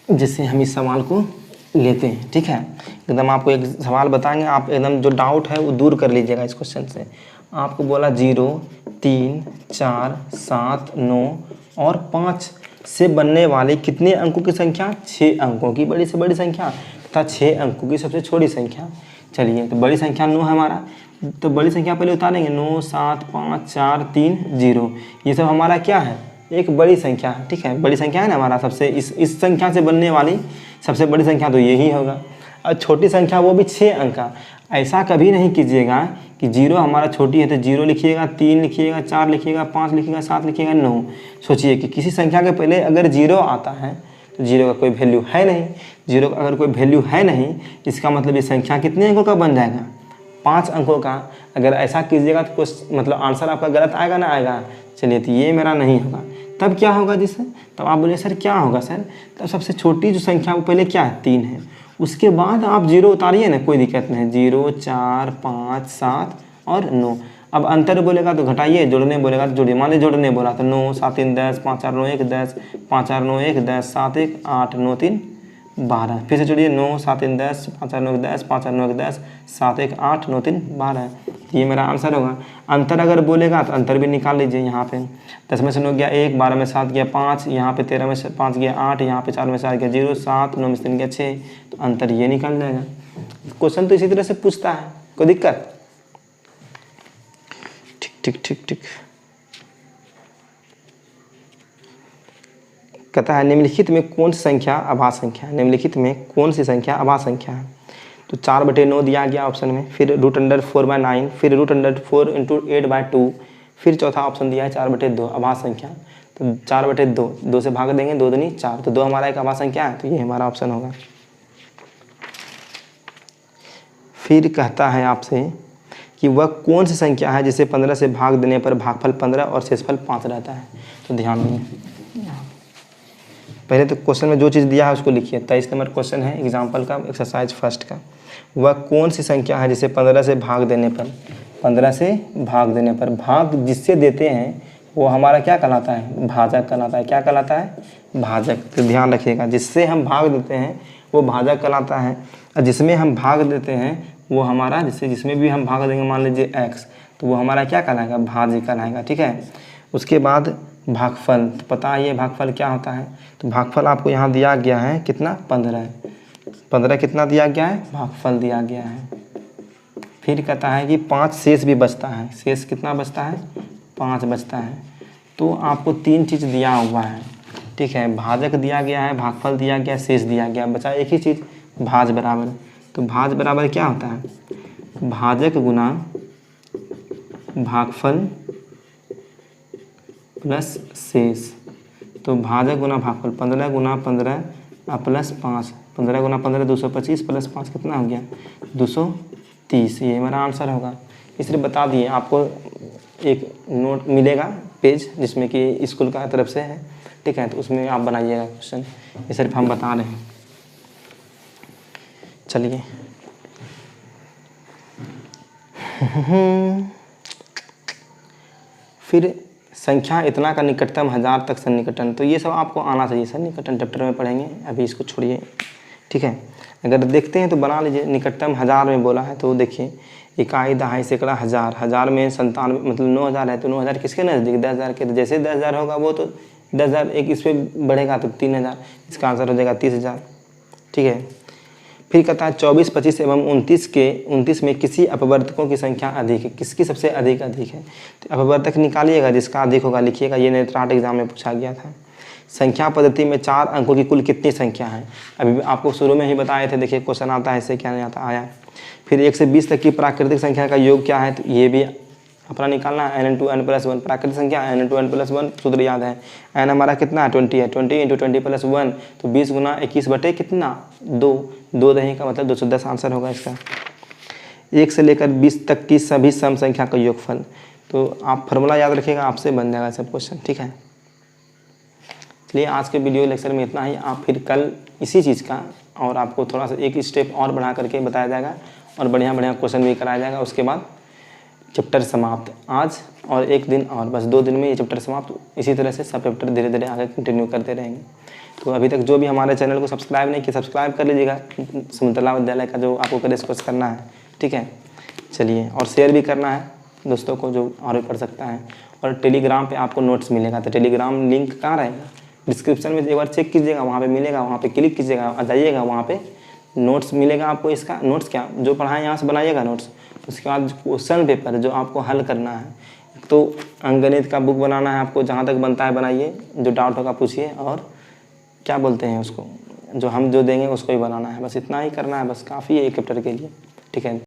जिससे हम इस सवाल को लेते हैं। ठीक है, एकदम आपको एक सवाल बताएंगे, आप एकदम जो डाउट है वो दूर कर लीजिएगा इस क्वेश्चन से। आपको बोला 0, 3, 4, 7, 9 और 5 से बनने वाले कितने अंकों की संख्या? 6 अंकों की बड़ी से बड़ी संख्या तथा 6 अंकों की सबसे छोटी संख्या। चलिए, तो बड़ी संख्या 9 है हमारा, तो बड़ी संख्या पहले उतारेंगे। 9, 7, 5, 4, 3, 0, ये सब हमारा क्या है? एक बड़ी संख्या है। ठीक है, बड़ी संख्या है ना हमारा, सबसे इस संख्या से बनने वाली सबसे बड़ी संख्या तो यही होगा। और छोटी संख्या वो भी 6 अंक का। ऐसा कभी नहीं कीजिएगा कि 0 हमारा छोटी है तो 0 लिखिएगा, 3 लिखिएगा, 4 लिखिएगा, 5 लिखिएगा, 7 लिखिएगा, 9। सोचिए कि किसी संख्या के पहले अगर 0 आता है तो 0 का कोई वैल्यू है नहीं। 0 का अगर कोई वैल्यू है नहीं, इसका मतलब ये संख्या कितने अंकों का बन जाएगा? 5 अंकों का। अगर ऐसा कीजिएगा तो कुछ मतलब आंसर आपका गलत आएगा ना आएगा? चलिए, तो ये मेरा नहीं होगा। तब क्या होगा जिससे? तब आप बोलिए सर क्या होगा सर? तब सबसे छोटी जो संख्या वो पहले क्या है? 3 है। उसके बाद आप 0 उतारिए ना, कोई दिक्कत नहीं। 0, 4, 5, 7 और 9। अब अंतर बोलेगा तो घटाइए, जोड़ने बोलेगा तो जोड़िए। मान लीजिए जोड़ने बोला तो 9, 7, 3, 10, 5, 4, 9, 1, 10, 5, 4, 9, 1, 10, 7, 1, 8, 9, 3, 12। फिर से जोड़िए, 9, 7, 3, 10, 5, 4, 9, 10, 5, 4, 9, 10, 7, 1, 8, 9, 3, 12। ये मेरा आंसर होगा। अंतर अगर बोलेगा तो अंतर भी निकाल लीजिए। यहाँ पे 10 में से 9 गया 1, 12 में 7 गया 5, यहाँ पे 13 में से 5 गया 8, यहाँ पे 4 में 4 गया 0, 7, 9 में से 3 गया 6, तो अंतर ये निकल जाएगा। क्वेश्चन तो इसी तरह से पूछता है, कोई दिक्कत? ठीक। कहता है निम्नलिखित में कौन सी संख्या अभाज्य संख्या है? निम्नलिखित में कौन सी संख्या अभाज्य संख्या है? तो 4/9 दिया गया ऑप्शन में, फिर √4/9, फिर √4 × 8/2, फिर चौथा ऑप्शन दिया है 4/2 अभाज्य संख्या। तो 4/2, 2 से भाग देंगे, 2 दूनी 4, तो 2 हमारा एक अभाज्य संख्या है, तो ये हमारा ऑप्शन होगा। फिर कहता है आपसे कि वह कौन सी संख्या है जिसे 15 से भाग देने पर भागफल 15 और शेषफल 5 रहता है? तो ध्यान दें, पहले तो क्वेश्चन में जो चीज़ दिया है उसको लिखिए। 23 नंबर क्वेश्चन है एग्जाम्पल का, एक्सरसाइज फर्स्ट का। वह कौन सी संख्या है जिसे 15 से भाग देने पर भाग जिससे देते हैं वो हमारा क्या कहलाता है? भाजक कहलाता है। क्या कहलाता है? भाजक। तो ध्यान रखिएगा, जिससे हम भाग देते हैं वो भाजक कहलाता है, और जिसमें हम भाग देते हैं वो हमारा, जिसमें भी हम भाग देंगे, मान लीजिए x, तो वो हमारा क्या कहलाएगा? भाज्य कहलाएगा। ठीक है, उसके बाद भागफल। तो पता है ये भागफल क्या होता है? तो भागफल आपको यहाँ दिया गया है कितना? 15 कितना दिया गया है? भागफल दिया गया है। फिर कहता है कि 5 शेष भी बचता है। शेष कितना बचता है? 5 बचता है। तो आपको 3 चीज़ दिया हुआ है। ठीक है, भाजक दिया गया है, भागफल दिया गया, शेष दिया गया, बचा एक ही चीज़, भाज बराबर। तो भाज बराबर क्या होता है? भाजक गुना भागफल प्लस शेष। तो भाजक गुना भागफल 15 गुना 15 प्लस 5, 15 गुना 15 225 प्लस 5 कितना हो गया? 230। ये मेरा आंसर होगा। इसलिए बता दिए, आपको एक नोट मिलेगा पेज जिसमें कि स्कूल का तरफ से है। ठीक है, तो उसमें आप बनाइएगा क्वेश्चन, ये सिर्फ हम बता रहे हैं। चलिए फिर संख्या इतना का निकटतम 1000 तक सन्निकटन। तो ये सब आपको आना चाहिए, सन्निकटन चैप्टर में पढ़ेंगे, अभी इसको छोड़िए। ठीक है, अगर देखते हैं तो बना लीजिए। निकटतम 1000 में बोला है, तो देखिए इकाई, दहाई, सैकड़ा, हज़ार, हज़ार में 97 मतलब 9000 है, तो 9000 किसके नज़दीक? 10,000 के। तो जैसे 10,000 होगा वो तो 10,000 एक इस पर बढ़ेगा तो 3000, इसका आंसर हो जाएगा 30,000। ठीक है, फिर कहता है 24, 25 एवं 29 में किसी अपवर्तकों की संख्या अधिक है, किसकी सबसे अधिक है। तो अपवर्तक निकालिएगा, जिसका अधिक होगा लिखिएगा। ये नेत्राट एग्जाम में पूछा गया था। संख्या पद्धति में 4 अंकों की कुल कितनी संख्या है। अभी आपको शुरू में ही बताए थे, देखिए क्वेश्चन आता है ऐसे, क्या नहीं आता आया। फिर 1 से 20 तक की प्राकृतिक संख्या का योग क्या है, तो ये भी अपना निकालना है। n × n + 1 प्राकृतिक संख्या n × n + 1 सूत्र याद है। n हमारा कितना है 20 है, 20 × 20 + 1 तो 20 × 21 बटे कितना 2 दही का मतलब 210 आंसर होगा इसका। 1 से लेकर 20 तक की सभी सम संख्या का योगफल। तो आप फार्मूला याद रखिएगा, आपसे बन जाएगा सब क्वेश्चन, ठीक है। इसलिए आज के वीडियो लेक्चर में इतना ही। आप फिर कल इसी चीज़ का और आपको थोड़ा सा एक स्टेप और बढ़ा करके बताया जाएगा और बढ़िया क्वेश्चन भी कराया जाएगा। उसके बाद चैप्टर समाप्त, आज और एक दिन और, बस 2 दिन में ये चैप्टर समाप्त। इसी तरह से सब चैप्टर धीरे धीरे आगे कंटिन्यू करते रहेंगे। तो अभी तक जो भी हमारे चैनल को सब्सक्राइब नहीं किया, सब्सक्राइब कर लीजिएगा, समुद्रला विद्यालय का जो आपको करेस कोर्स करना है, ठीक है। चलिए, और शेयर भी करना है दोस्तों को जो और भी पढ़ सकता है। और टेलीग्राम पे आपको नोट्स मिलेगा, तो टेलीग्राम लिंक कहाँ रहेगा, डिस्क्रिप्शन में एक बार चेक कीजिएगा, वहाँ पे मिलेगा, वहाँ पे क्लिक कीजिएगा, आ जाइएगा, वहाँ पे नोट्स मिलेगा आपको। इसका नोट्स क्या जो पढ़ाएं यहाँ से बनाइएगा नोट्स। उसके बाद क्वेश्चन पेपर जो आपको हल करना है, तो अंकगणित का बुक बनाना है आपको, जहाँ तक बनता है बनाइए, जो डाउट होगा पूछिए, और क्या बोलते हैं उसको, जो हम जो देंगे उसको ही बनाना है। बस इतना ही करना है, बस काफ़ी है एक चैप्टर के लिए, ठीक है।